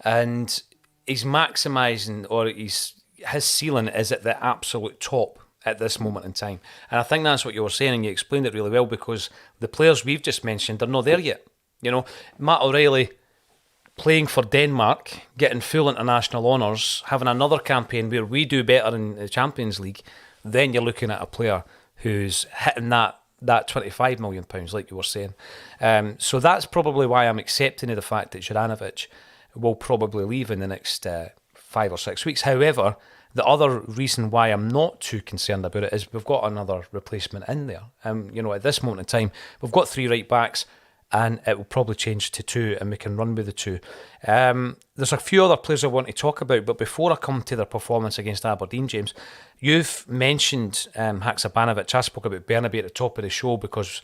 [SPEAKER 2] and he's maximising, or his ceiling is at the absolute top at this moment in time. And I think that's what you were saying, and you explained it really well, because the players we've just mentioned are not there yet. Matt O'Reilly playing for Denmark, getting full international honours, having another campaign where we do better in the Champions League, then you're looking at a player who's hitting that £25 million, like you were saying. So that's probably why I'm accepting of the fact that Juranovic will probably leave in the next 5 or 6 weeks. However, the other reason why I'm not too concerned about it is we've got another replacement in there. At this moment in time, we've got 3 right backs, and it will probably change to 2, and we can run with the 2. There's a few other players I want to talk about, but before I come to their performance against Aberdeen, James, you've mentioned Haksabanovic. I spoke about Bernabe at the top of the show because,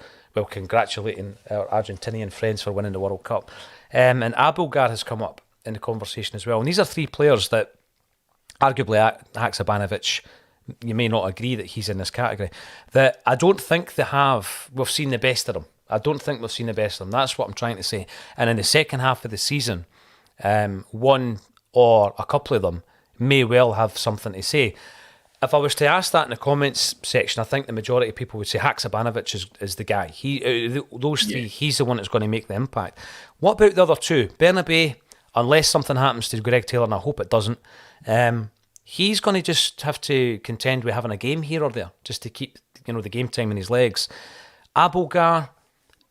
[SPEAKER 2] congratulating our Argentinian friends for winning the World Cup. And Abelgar has come up in the conversation as well. And these are 3 players that, arguably, Haksabanovic, you may not agree that he's in this category, that I don't think we've seen the best of them. I don't think we've seen the best of them. That's what I'm trying to say. And in the second half of the season, one or a couple of them may well have something to say. If I was to ask that in the comments section, I think the majority of people would say Haksabanovic is the guy. Those 3, he's the one that's going to make the impact. What about the other 2? Bernabe, unless something happens to Greg Taylor, and I hope it doesn't, he's going to just have to contend with having a game here or there just to keep, the game time in his legs. Abelgar,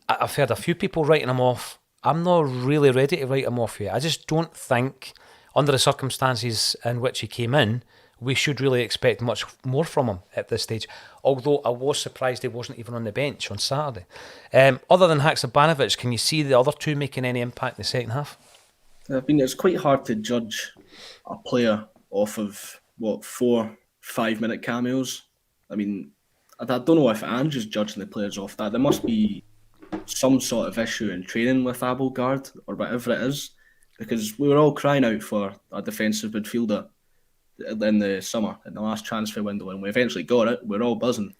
[SPEAKER 2] I've heard a few people writing him off. I'm not really ready to write him off yet. I just don't think, under the circumstances in which he came in, we should really expect much more from him at this stage. Although I was surprised he wasn't even on the bench on Saturday. Other than Haksabanovic, can you see the other two making any impact in the second half?
[SPEAKER 3] I mean, it's quite hard to judge a player off of, 4-5 minute cameos. I mean, I don't know if I'm just judging the players off that. There must be some sort of issue in training with Abelgard or whatever it is, because we were all crying out for a defensive midfielder in the summer, in the last transfer window, and we eventually got it. We're all buzzing,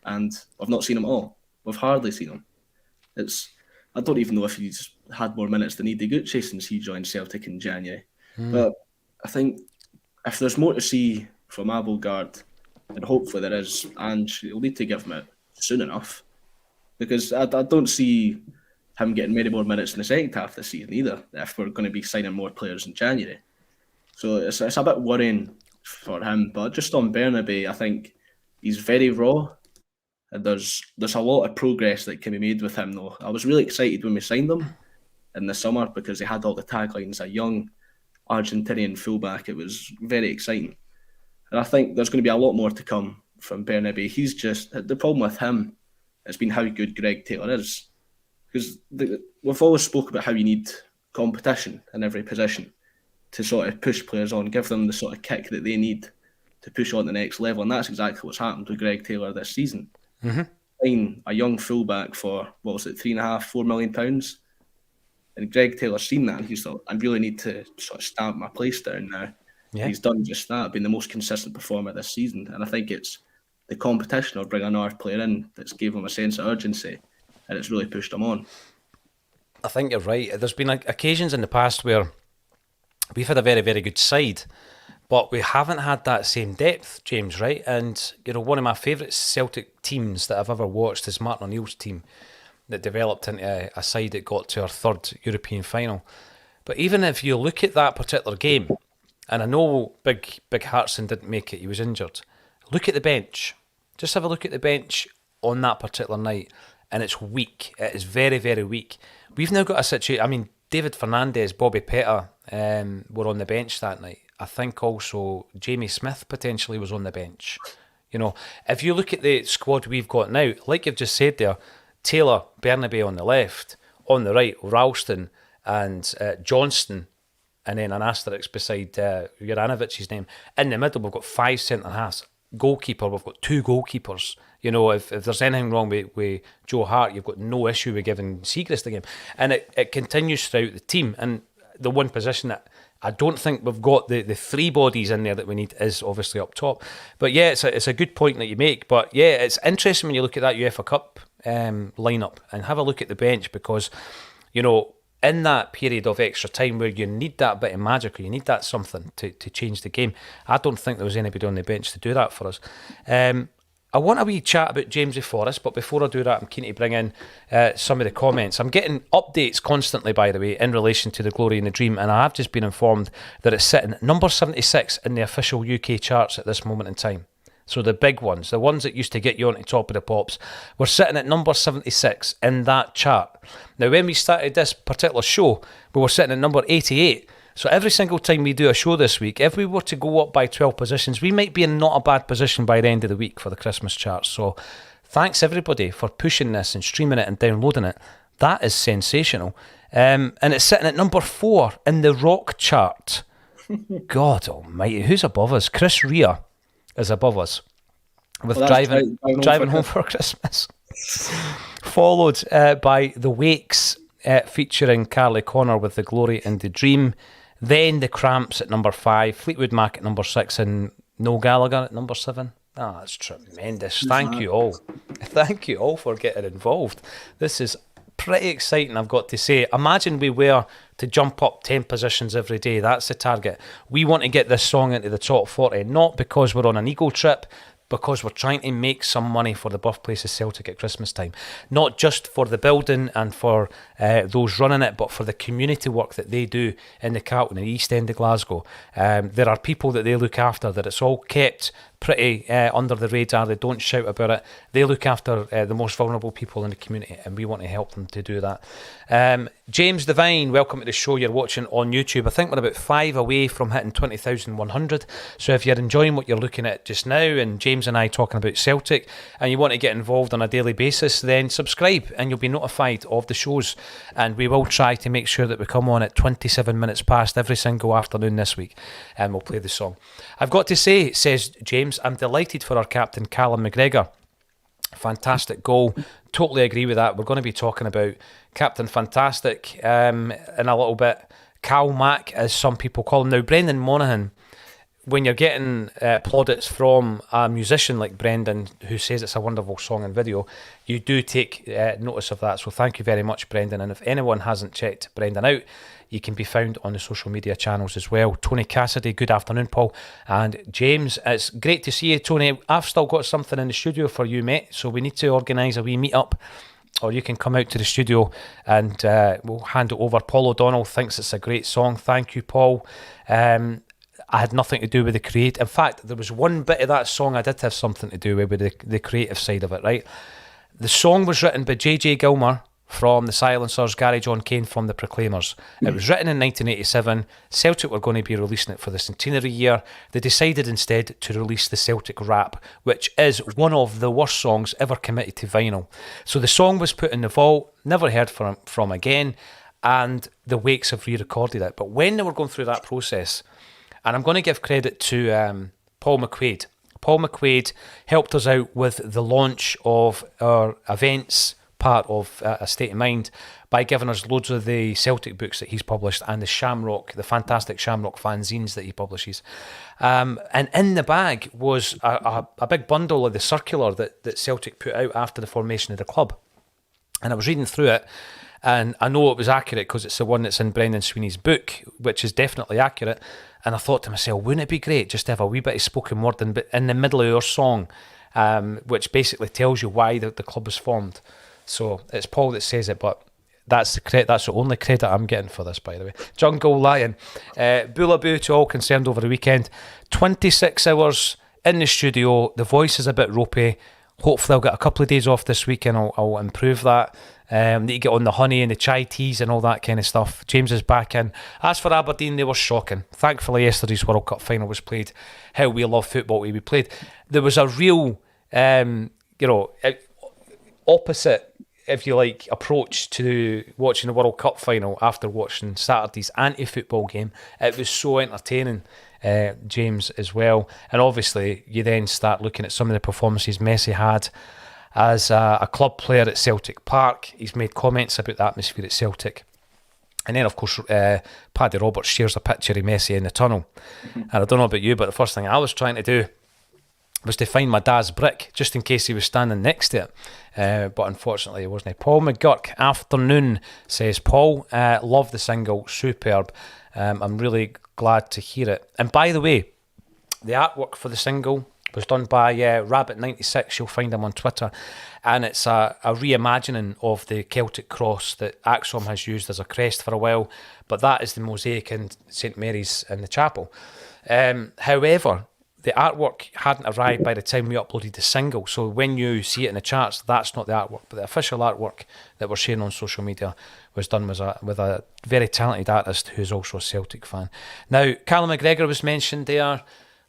[SPEAKER 3] and we've not seen him at all. We've hardly seen him. I don't even know if he's had more minutes than Ideguchi since he joined Celtic in January. But I think if there's more to see from Abelgard, and hopefully there is, and you'll need to give him it soon enough, because I don't see him getting many more minutes in the second half this season either, if we're going to be signing more players in January. So it's a bit worrying for him. But just on Bernabe, I think he's very raw. And there's a lot of progress that can be made with him, though. I was really excited when we signed him in the summer because he had all the taglines, a young Argentinian fullback. It was very exciting. And I think there's going to be a lot more to come from Bernabe. He's just, the problem with him has been how good Greg Taylor is. Because we've always spoke about how you need competition in every position to sort of push players on, give them the sort of kick that they need to push on the next level. And that's exactly what's happened with Greg Taylor this season. Buying a young fullback for, £3.5-4 million. And Greg Taylor's seen that and he's thought, I really need to sort of stamp my place down now. Yeah. He's done just that, been the most consistent performer this season. And I think it's the competition of bringing another player in that's gave him a sense of urgency and it's really pushed him on.
[SPEAKER 2] I think you're right. There's been occasions in the past where we've had a very, very good side, but we haven't had that same depth, James, right? And, one of my favourite Celtic teams that I've ever watched is Martin O'Neill's team that developed into a side that got to our third European final. But even if you look at that particular game, and I know Big Hartson didn't make it, he was injured. Look at the bench. Just have a look at the bench on that particular night, and it's weak. It is very, very weak. We've now got a situation, I mean, David Fernandez, Bobby Pettit were on the bench that night. I think also Jamie Smith potentially was on the bench. If you look at the squad we've got now, like you've just said there, Taylor, Bernabe on the left, on the right, Ralston and Johnston, and then an asterisk beside Juranovic's name. In the middle, we've got 5 centre-halves. Goalkeeper, we've got 2 goalkeepers. If there's anything wrong with Joe Hart, you've got no issue with giving Siegrist the game. And it continues throughout the team. And the one position that I don't think we've got the 3 bodies in there that we need is obviously up top. But yeah, it's a good point that you make. But yeah, it's interesting when you look at that UEFA Cup lineup and have a look at the bench because, in that period of extra time where you need that bit of magic or you need that something to change the game, I don't think there was anybody on the bench to do that for us. I want a wee chat about Jamesy Forrest, but before I do that, I'm keen to bring in some of the comments. I'm getting updates constantly, by the way, in relation to The Glory and the Dream, and I have just been informed that it's sitting at number 76 in the official UK charts at this moment in time. So the big ones, the ones that used to get you on the top of the pops, we're sitting at number 76 in that chart. Now, when we started this particular show, we were sitting at number 88. So every single time we do a show this week, if we were to go up by 12 positions, we might be in not a bad position by the end of the week for the Christmas charts. So thanks everybody for pushing this and streaming it and downloading it. That is sensational. And it's sitting at number 4 in the rock chart. God almighty, who's above us? Chris Rea is above us with driving home for Christmas. Followed by The Wakes featuring Carly Connor with The Glory and the Dream. Then The Cramps at number 5, Fleetwood Mac at number 6 and Noel Gallagher at number 7. That's tremendous. Thank you all. Thank you all for getting involved. This is pretty exciting, I've got to say. Imagine we were to jump up 10 positions every day. That's the target. We want to get this song into the top 40, not because we're on an ego trip, because we're trying to make some money for the birthplace of Celtic at Christmas time. Not just for the building and for those running it, but for the community work that they do in the Carlton and East End of Glasgow. There are people that they look after, that it's all kept pretty under the radar. They don't shout about it. They look after the most vulnerable people in the community, and we want to help them to do that. James Devine, welcome to the show. You're watching on YouTube. I think we're about 5 away from hitting 20,100. So if you're enjoying what you're looking at just now, and James and I talking about Celtic, and you want to get involved on a daily basis, then subscribe and you'll be notified of the shows. And we will try to make sure that we come on at 27 minutes past every single afternoon this week, and we'll play the song. I've got to say, says James, I'm delighted for our captain Callum McGregor. Fantastic goal. Totally agree with that. We're going to be talking about Captain Fantastic in a little bit. Cal Mac, as some people call him. Now, Brendan Monaghan, when you're getting plaudits from a musician like Brendan, who says it's a wonderful song and video, you do take notice of that. So thank you very much, Brendan. And if anyone hasn't checked Brendan out, you can be found on the social media channels as well. Tony Cassidy, good afternoon, Paul. And James, it's great to see you, Tony. I've still got something in the studio for you, mate. So we need to organise a wee meet-up, or you can come out to the studio and we'll hand it over. Paul O'Donnell thinks it's a great song. Thank you, Paul. I had nothing to do with the create. In fact, there was one bit of that song I did have something to do with the creative side of it, right? The song was written by J.J. Gilmer from the Silencers, Gary John Kane from the Proclaimers. It was written in 1987. Celtic were going to be releasing it for the centenary year. They decided instead to release the Celtic Rap, which is one of the worst songs ever committed to vinyl. So the song was put in the vault, never heard from again, and the Wakes have re-recorded it. But when they were going through that process, and I'm going to give credit to Paul McQuaid. Paul McQuaid helped us out with the launch of our events part of A State of Mind by giving us loads of the Celtic books that he's published and the Shamrock, the fantastic Shamrock fanzines that he publishes. And in the bag was a big bundle of the circular that Celtic put out after the formation of the club. And I was reading through it, and I know it was accurate because it's the one that's in Brendan Sweeney's book, which is definitely accurate. And I thought to myself, wouldn't it be great just to have a wee bit of spoken word in the middle of your song, which basically tells you why the club was formed. So it's Paul that says it, but that's the only credit I'm getting for this, by the way. Jungle Lion, Boolaboo to all concerned over the weekend. 26 hours in the studio. The voice is a bit ropey. Hopefully I'll get a couple of days off this week and I'll improve that. Need to get on the honey and the chai teas and all that kind of stuff. James is back in. As for Aberdeen, they were shocking. Thankfully yesterday's World Cup final was played how we love football to be played. There was a real opposite, if you like, approach to watching the World Cup final after watching Saturday's anti-football game. It was so entertaining, James, as well. And obviously you then start looking at some of the performances Messi had as a club player at Celtic Park. He's made comments about the atmosphere at Celtic. And then, of course, Paddy Roberts shares a picture of Messi in the tunnel. And I don't know about you, but the first thing I was trying to do was to find my dad's brick, just in case he was standing next to it. But unfortunately, it wasn't. Paul McGurk, afternoon, says, Paul, love the single, superb. I'm really glad to hear it. And by the way, the artwork for the single was done by Rabbit96. You'll find him on Twitter. And it's a reimagining of the Celtic cross that Axom has used as a crest for a while. But that is the mosaic in St Mary's in the chapel. However, the artwork hadn't arrived by the time we uploaded the single. So when you see it in the charts, that's not the artwork. But the official artwork that we're sharing on social media was done with a very talented artist who's also a Celtic fan. Now, Callum McGregor was mentioned there.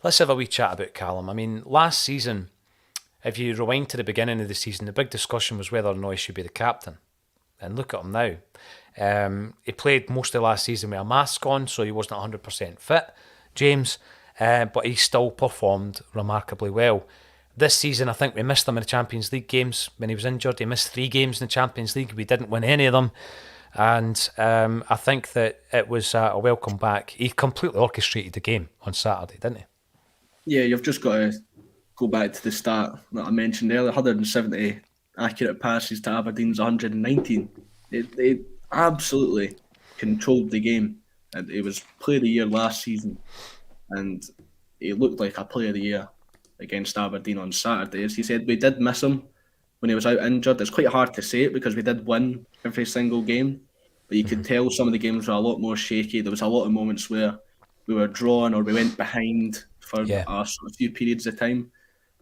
[SPEAKER 2] Let's have a wee chat about Callum. I mean, last season, if you rewind to the beginning of the season, the big discussion was whether or not he should be the captain. And look at him now. He played most of last season with a mask on, so he wasn't 100% fit, James. But he still performed remarkably well. This season, I think we missed him in the Champions League games when he was injured. He missed 3 games in the Champions League. We didn't win any of them. And I think that it was a welcome back. He completely orchestrated the game on Saturday, didn't he? Yeah,
[SPEAKER 3] you've just got to go back to the start that I mentioned earlier. 170 accurate passes to Aberdeen's 119. They absolutely controlled the game. And it was Player of the Year last season. And he looked like a Player of the Year against Aberdeen on Saturday is he said we did miss him when he was out injured. It's quite hard to say it because we did win every single game, but you could tell some of the games were a lot more shaky. There was a lot of moments where we were drawn or we went behind for
[SPEAKER 2] Yeah.
[SPEAKER 3] a sort of few periods of time,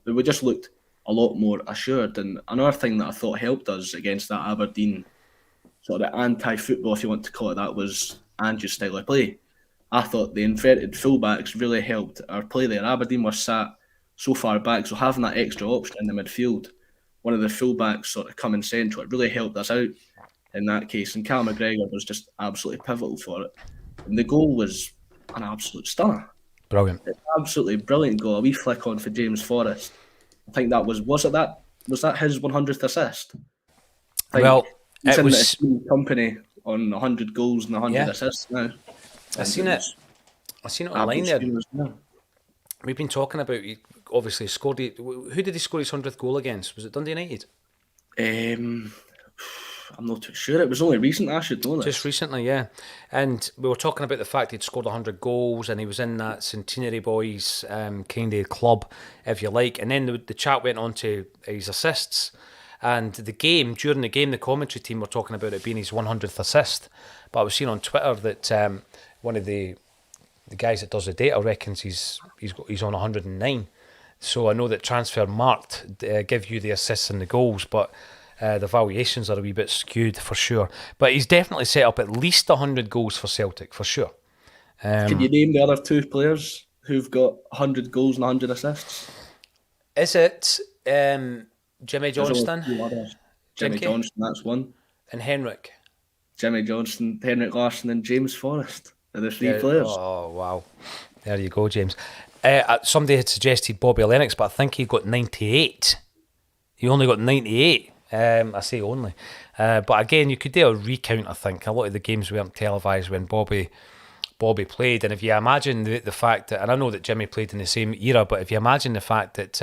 [SPEAKER 3] but we just looked a lot more assured. And another thing that I thought helped us against that Aberdeen sort of anti-football, if you want to call it that, was Andrew's style of play. I thought the inverted fullbacks really helped our play there. Aberdeen were sat so far back, so having that extra option in the midfield, one of the fullbacks sort of coming central, it really helped us out in that case. And Cal McGregor was just absolutely pivotal for it. And the goal was an absolute stunner.
[SPEAKER 2] Brilliant.
[SPEAKER 3] Absolutely brilliant goal. A wee flick on for James Forrest. I think that was that his 100th assist?
[SPEAKER 2] Well,
[SPEAKER 3] he's
[SPEAKER 2] it
[SPEAKER 3] in
[SPEAKER 2] was
[SPEAKER 3] the company on 100 goals and 100 assists now.
[SPEAKER 2] I seen it online there. We've been talking about, he obviously scored who did he score his 100th goal against? Was it Dundee United?
[SPEAKER 3] I'm not too sure. It was only recent, I should know this.
[SPEAKER 2] Just recently, yeah. And we were talking about the fact he'd scored 100 goals and he was in that Centenary Boys kind of club, if you like. And then the chat went on to his assists. And during the game, the commentary team were talking about it being his 100th assist. But I was seeing on Twitter that one of the guys that does the data reckons he's on 109. So I know that Transfer Marked give you the assists and the goals, but the valuations are a wee bit skewed for sure. But he's definitely set up at least 100 goals for Celtic, for sure.
[SPEAKER 3] Can you name the other two players who've got 100 goals and 100 assists?
[SPEAKER 2] Is it Jimmy Johnston?
[SPEAKER 3] Jimmy Johnston, that's one.
[SPEAKER 2] And Henrik.
[SPEAKER 3] Jimmy Johnston, Henrik Larsson and James Forrest are the three players.
[SPEAKER 2] Oh, wow. There you go, James. Somebody had suggested Bobby Lennox, but I think he got 98. He only got 98. I say only. But again, you could do a recount, I think. A lot of the games weren't televised when Bobby played. And if you imagine the fact that, and I know that Jimmy played in the same era, but if you imagine the fact that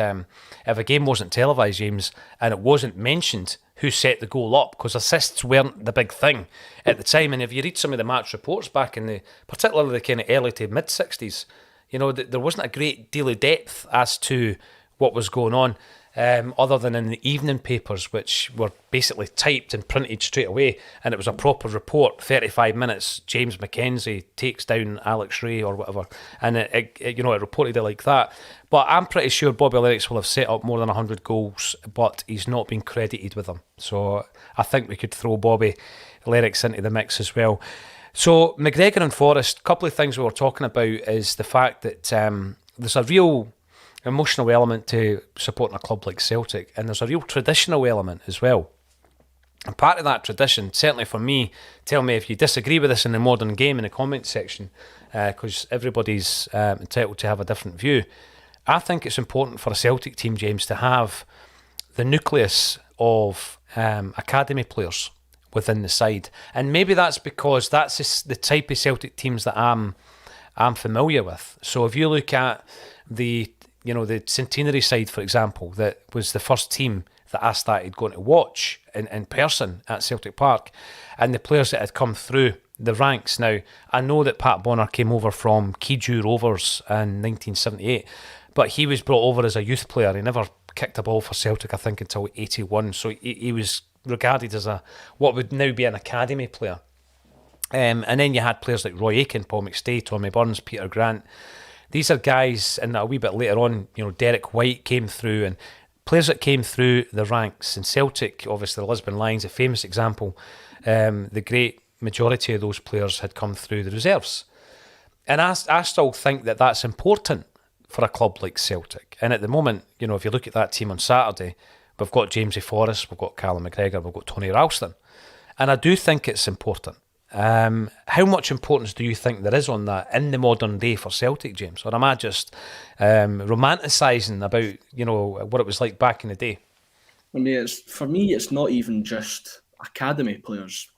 [SPEAKER 2] if a game wasn't televised, James, and it wasn't mentioned who set the goal up, because assists weren't the big thing at the time. And if you read some of the match reports back in particularly the kind of early to mid 60s, you know, there wasn't a great deal of depth as to what was going on. Other than in the evening papers, which were basically typed and printed straight away, and it was a proper report, 35 minutes, James Mackenzie takes down Alex Ray or whatever, and it reported it like that. But I'm pretty sure Bobby Lennox will have set up more than 100 goals, but he's not been credited with them. So I think we could throw Bobby Lennox into the mix as well. So McGregor and Forrest, a couple of things we were talking about is the fact that there's a real emotional element to supporting a club like Celtic, and there's a real traditional element as well. And part of that tradition, certainly for me, tell me if you disagree with this in the modern game in the comment section, because everybody's entitled to have a different view. I think it's important for a Celtic team, James, to have the nucleus of academy players within the side, and maybe that's because that's just the type of Celtic teams that I'm familiar with. So if you look at the Centenary side, for example, that was the first team that I started going to watch in person at Celtic Park, and the players that had come through the ranks. Now, I know that Pat Bonner came over from Keju Rovers in 1978, but he was brought over as a youth player. He never kicked a ball for Celtic, I think, until 81, so he was regarded as what would now be an academy player. And then you had players like Roy Aitken, Paul McStay, Tommy Burns, Peter Grant. These are guys, and a wee bit later on, Derek White came through, and players that came through the ranks. In Celtic, obviously, the Lisbon Lions, a famous example, the great majority of those players had come through the reserves. And I still think that that's important for a club like Celtic. And at the moment, if you look at that team on Saturday, we've got Jamesy Forrest, we've got Callum McGregor, we've got Tony Ralston. And I do think it's important. How much importance do you think there is on that in the modern day for Celtic, James? Or am I just romanticising about what it was like back in the day?
[SPEAKER 3] I mean, for me, it's not even just academy players.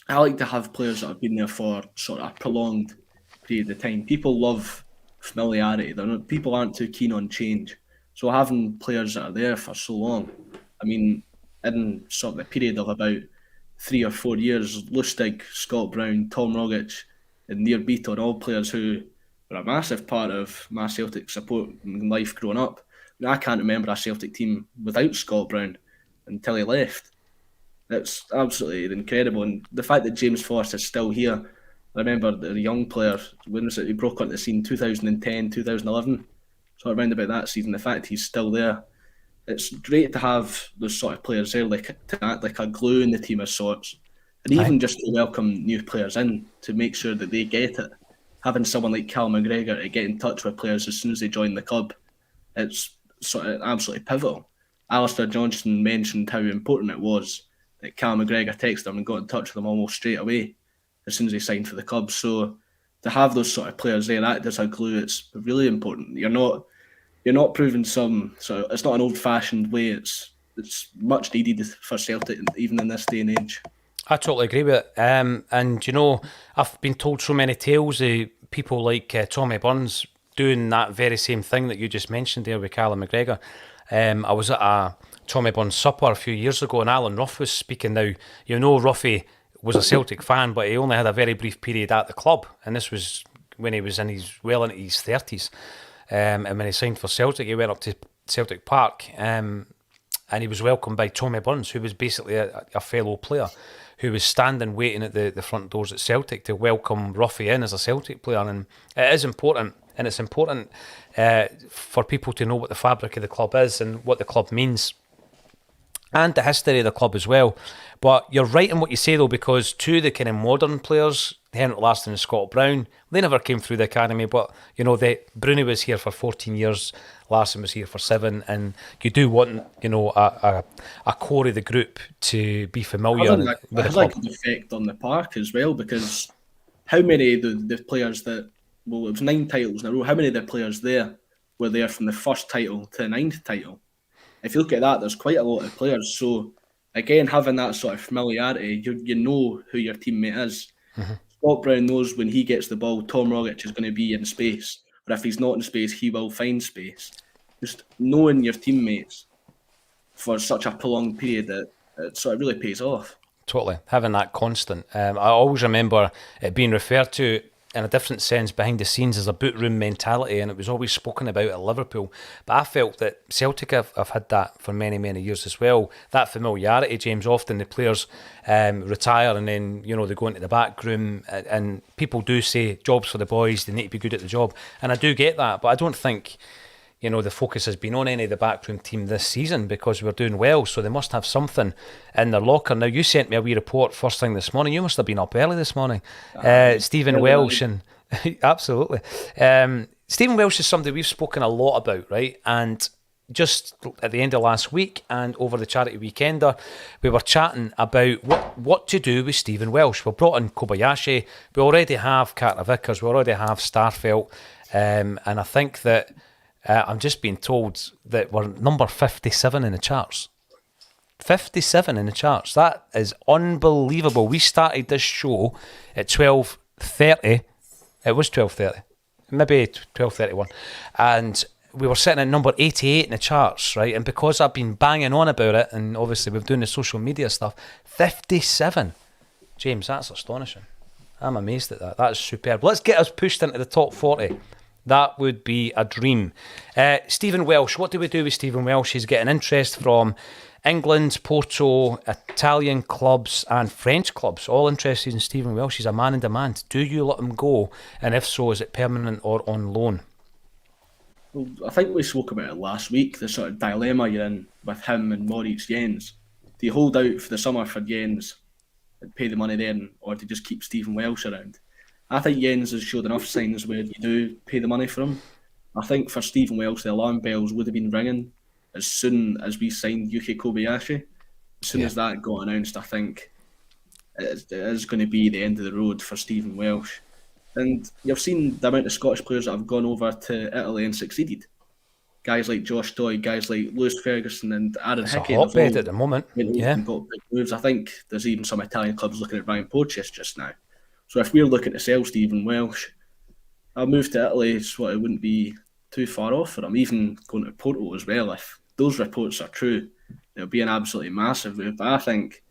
[SPEAKER 3] I like to have players that have been there for sort of a prolonged period of time. People love familiarity. People aren't too keen on change. So having players that are there for so long, I mean, in sort of the period of about 3 or 4 years, Lustig, Scott Brown, Tom Rogic, and Nir Beaton, all players who were a massive part of my Celtic support in life growing up. I can't remember a Celtic team without Scott Brown until he left. It's absolutely incredible. And the fact that James Forrest is still here, I remember the young player, when was it, he broke onto the scene 2010, 2011, so around about that season. The fact he's still there, it's great to have those sort of players there, like to act like a glue in the team of sorts. And even just to welcome new players in to make sure that they get it. Having someone like Cal McGregor to get in touch with players as soon as they join the club, it's sort of absolutely pivotal. Alistair Johnston mentioned how important it was that Cal McGregor texted him and got in touch with him almost straight away as soon as he signed for the club. So to have those sort of players there, that as a glue, it's really important. You're not proving some. So it's not an old-fashioned way. It's much needed for Celtic, even in this day and age.
[SPEAKER 2] I totally agree with it. And you know, I've been told so many tales of people like Tommy Burns doing that very same thing that you just mentioned there with Callum McGregor. I was at a Tommy Burns supper a few years ago, and Alan Ruff was speaking. Now, you know, Ruffy was a Celtic fan, but he only had a very brief period at the club, and this was when he was into his 30s. And when he signed for Celtic, he went up to Celtic Park, and he was welcomed by Tommy Burns, who was basically a fellow player, who was standing waiting at the front doors at Celtic to welcome Ruffy in as a Celtic player. And it is important, and it's important for people to know what the fabric of the club is and what the club means, and the history of the club as well. But you're right in what you say, though, because two of the kind of modern players, Henrik Larsson and Scott Brown, they never came through the academy, but you know, Bruni was here for 14 years, Larsson was here for 7, and you do want, you know, a core of the group to be familiar with the club.
[SPEAKER 3] Like an effect on the park as well, because how many of the players that, well, it was 9 titles in a row, how many of the players there were there from the first title to the 9th title? If you look at that, there's quite a lot of players. So again, having that sort of familiarity, you know who your teammate is. Mm-hmm. Scott Brown knows when he gets the ball, Tom Rogic is going to be in space, or if he's not in space, he will find space. Just knowing your teammates for such a prolonged period, that it sort of really pays off.
[SPEAKER 2] Totally, having that constant. I always remember it being referred to in a different sense behind the scenes as a boot room mentality, and it was always spoken about at Liverpool. But I felt that Celtic have had that for many, many years as well. That familiarity, James. Often the players retire and then, you know, they go into the back room, and people do say jobs for the boys, they need to be good at the job. And I do get that, but I don't think, you know, the focus has been on any of the backroom team this season because we're doing well, so they must have something in their locker. Now, you sent me a wee report first thing this morning. You must have been up early this morning. Stephen Welsh, and absolutely. Stephen Welsh is somebody we've spoken a lot about, right? And just at the end of last week and over the charity weekender, we were chatting about what to do with Stephen Welsh. We've brought in Kobayashi. We already have Carter Vickers. We already have Starfelt. And I think that I'm just being told that we're number 57 in the charts. 57 in the charts. That is unbelievable. We started this show at 12:30. It was 12:30. Maybe 12:31. And we were sitting at number 88 in the charts, right? And because I've been banging on about it, and obviously we've done the social media stuff, 57. James, that's astonishing. I'm amazed at that. That is superb. Let's get us pushed into the top 40. That would be a dream. Stephen Welsh, what do we do with Stephen Welsh? He's getting interest from England, Porto, Italian clubs and French clubs, all interested in Stephen Welsh. He's a man in demand. Do you let him go? And if so, is it permanent or on loan?
[SPEAKER 3] Well, I think we spoke about it last week, the sort of dilemma you're in with him and Moritz Jens. Do you hold out for the summer for Jens and pay the money then, or do you just keep Stephen Welsh around? I think Jens has showed enough signs where you do pay the money for him. I think for Stephen Welsh, the alarm bells would have been ringing as soon as we signed Yuki Kobayashi. As soon as that got announced, I think it is going to be the end of the road for Stephen Welsh. And you've seen the amount of Scottish players that have gone over to Italy and succeeded. Guys like Josh Doy, guys like Lewis Ferguson and Aaron
[SPEAKER 2] It's
[SPEAKER 3] Hickey.
[SPEAKER 2] a hotbed at the moment.
[SPEAKER 3] Got big moves. I think there's even some Italian clubs looking at Ryan Poches just now. So if we're looking to sell Stephen Welsh, a move to Italy, so it wouldn't be too far off for him. Even going to Porto as well, if those reports are true, it would be an absolutely massive move. But I think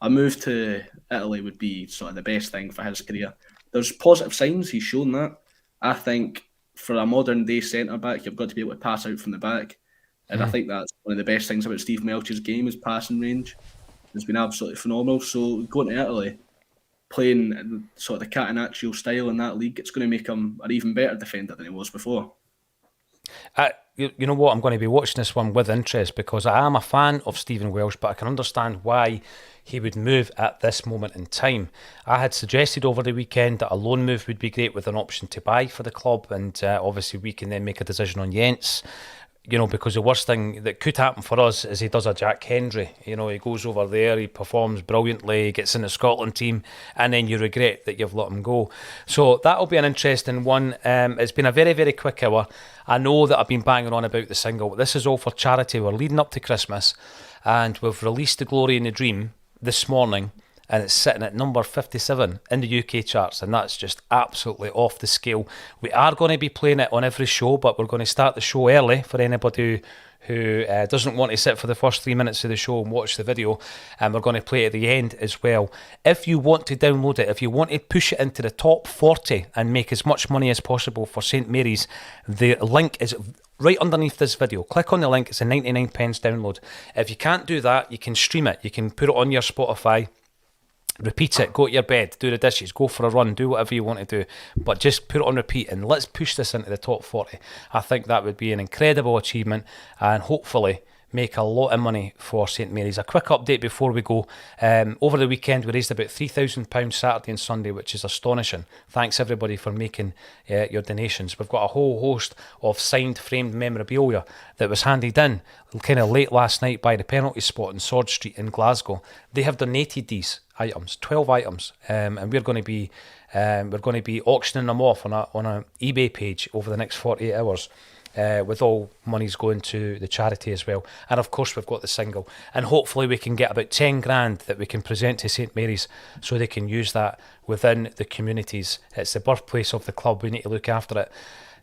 [SPEAKER 3] a move to Italy would be sort of the best thing for his career. There's positive signs, he's shown that. I think for a modern day centre-back, you've got to be able to pass out from the back. And I think that's one of the best things about Steve Melch's game, his passing range. It's been absolutely phenomenal. So going to Italy, playing sort of the Catenaccio style in that league, it's going to make him an even better defender than he was before.
[SPEAKER 2] You know what? I'm going to be watching this one with interest because I am a fan of Stephen Welsh, but I can understand why he would move at this moment in time. I had suggested over the weekend that a loan move would be great with an option to buy for the club, and obviously we can then make a decision on Jens. You know, because the worst thing that could happen for us is he does a Jack Hendry. You know, he goes over there, he performs brilliantly, gets in the Scotland team, and then you regret that you've let him go. So that'll be an interesting one. It's been a very, very quick hour. I know that I've been banging on about the single, but this is all for charity. We're leading up to Christmas, and we've released The Glory and the Dream this morning, and it's sitting at number 57 in the UK charts, and that's just absolutely off the scale. We are going to be playing it on every show, but we're going to start the show early for anybody who doesn't want to sit for the first 3 minutes of the show and watch the video, and we're going to play it at the end as well. If you want to download it, if you want to push it into the top 40 and make as much money as possible for St Mary's, the link is right underneath this video. Click on the link, it's a 99 pence download. If you can't do that, you can stream it, you can put it on your Spotify, repeat it, go to your bed, do the dishes, go for a run, do whatever you want to do, but just put it on repeat and let's push this into the top 40. I think that would be an incredible achievement and hopefully make a lot of money for St Mary's. A quick update before we go. Over the weekend we raised about £3,000 Saturday and Sunday, which is astonishing. Thanks everybody for making your donations. We've got a whole host of signed framed memorabilia that was handed in kind of late last night by the penalty spot in Sword Street in Glasgow. They have donated these items, 12 items, and we're going to be auctioning them off on a eBay page over the next 48 hours. With all monies going to the charity as well. And of course we've got the single, and hopefully we can get about 10 grand that we can present to St Mary's so they can use that within the communities. It's the birthplace of the club, we need to look after it.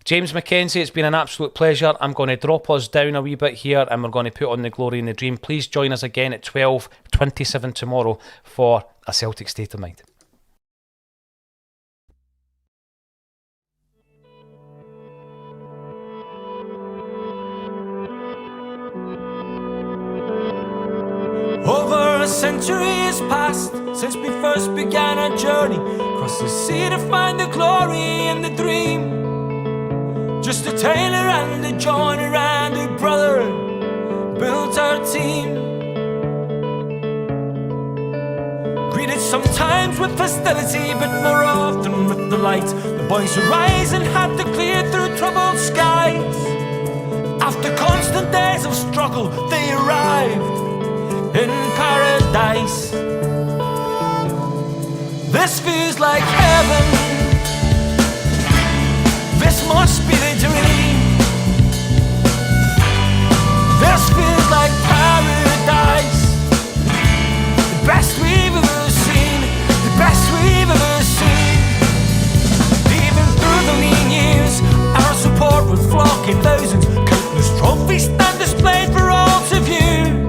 [SPEAKER 2] James Mackenzie, it's been an absolute pleasure. I'm going to drop us down a wee bit here and we're going to put on The Glory and the Dream. Please join us again at 12:27 tomorrow for A Celtic State of Mind.
[SPEAKER 1] Over a century has passed since we first began our journey across the sea to find the glory and the dream. Just a tailor and a joiner and a brother built our team. Greeted sometimes with hostility, but more often with delight. The boys who rise and had to clear through troubled skies. After constant days of struggle, they arrived in paradise. This feels like heaven. This must be the dream. This feels like paradise. The best we've ever seen. The best we've ever seen. Even through the lean years, our support would flock in thousands. Countless trophies stand displayed for all to view.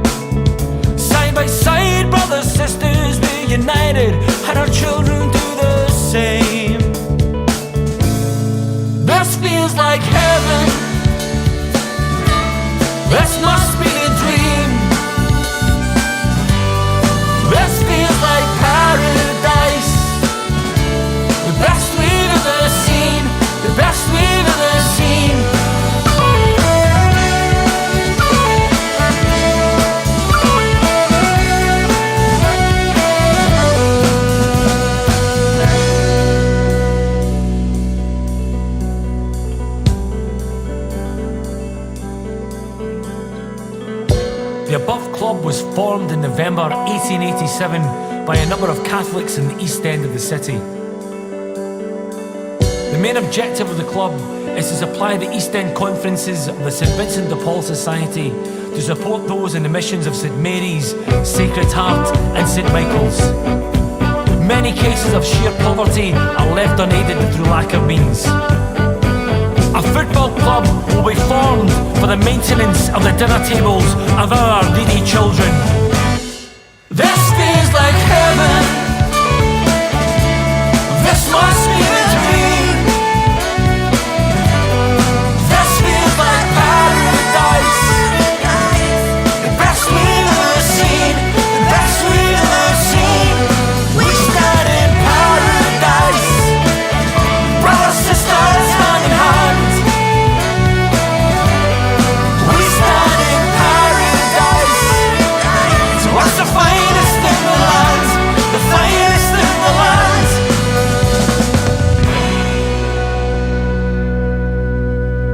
[SPEAKER 1] Side by side, brothers, sisters, we're united, and our children do the same. This feels like heaven. This must be the dream. This feels like paradise. The best we've ever seen. The best we've ever seen. The above club was formed in November 1887 by a number of Catholics in the East End of the city. The main objective of the club is to supply the East End conferences of the St Vincent de Paul Society to support those in the missions of St Mary's, Sacred Heart and St Michael's. Many cases of sheer poverty are left unaided through lack of means. A football club will be formed for the maintenance of the dinner tables of our needy children.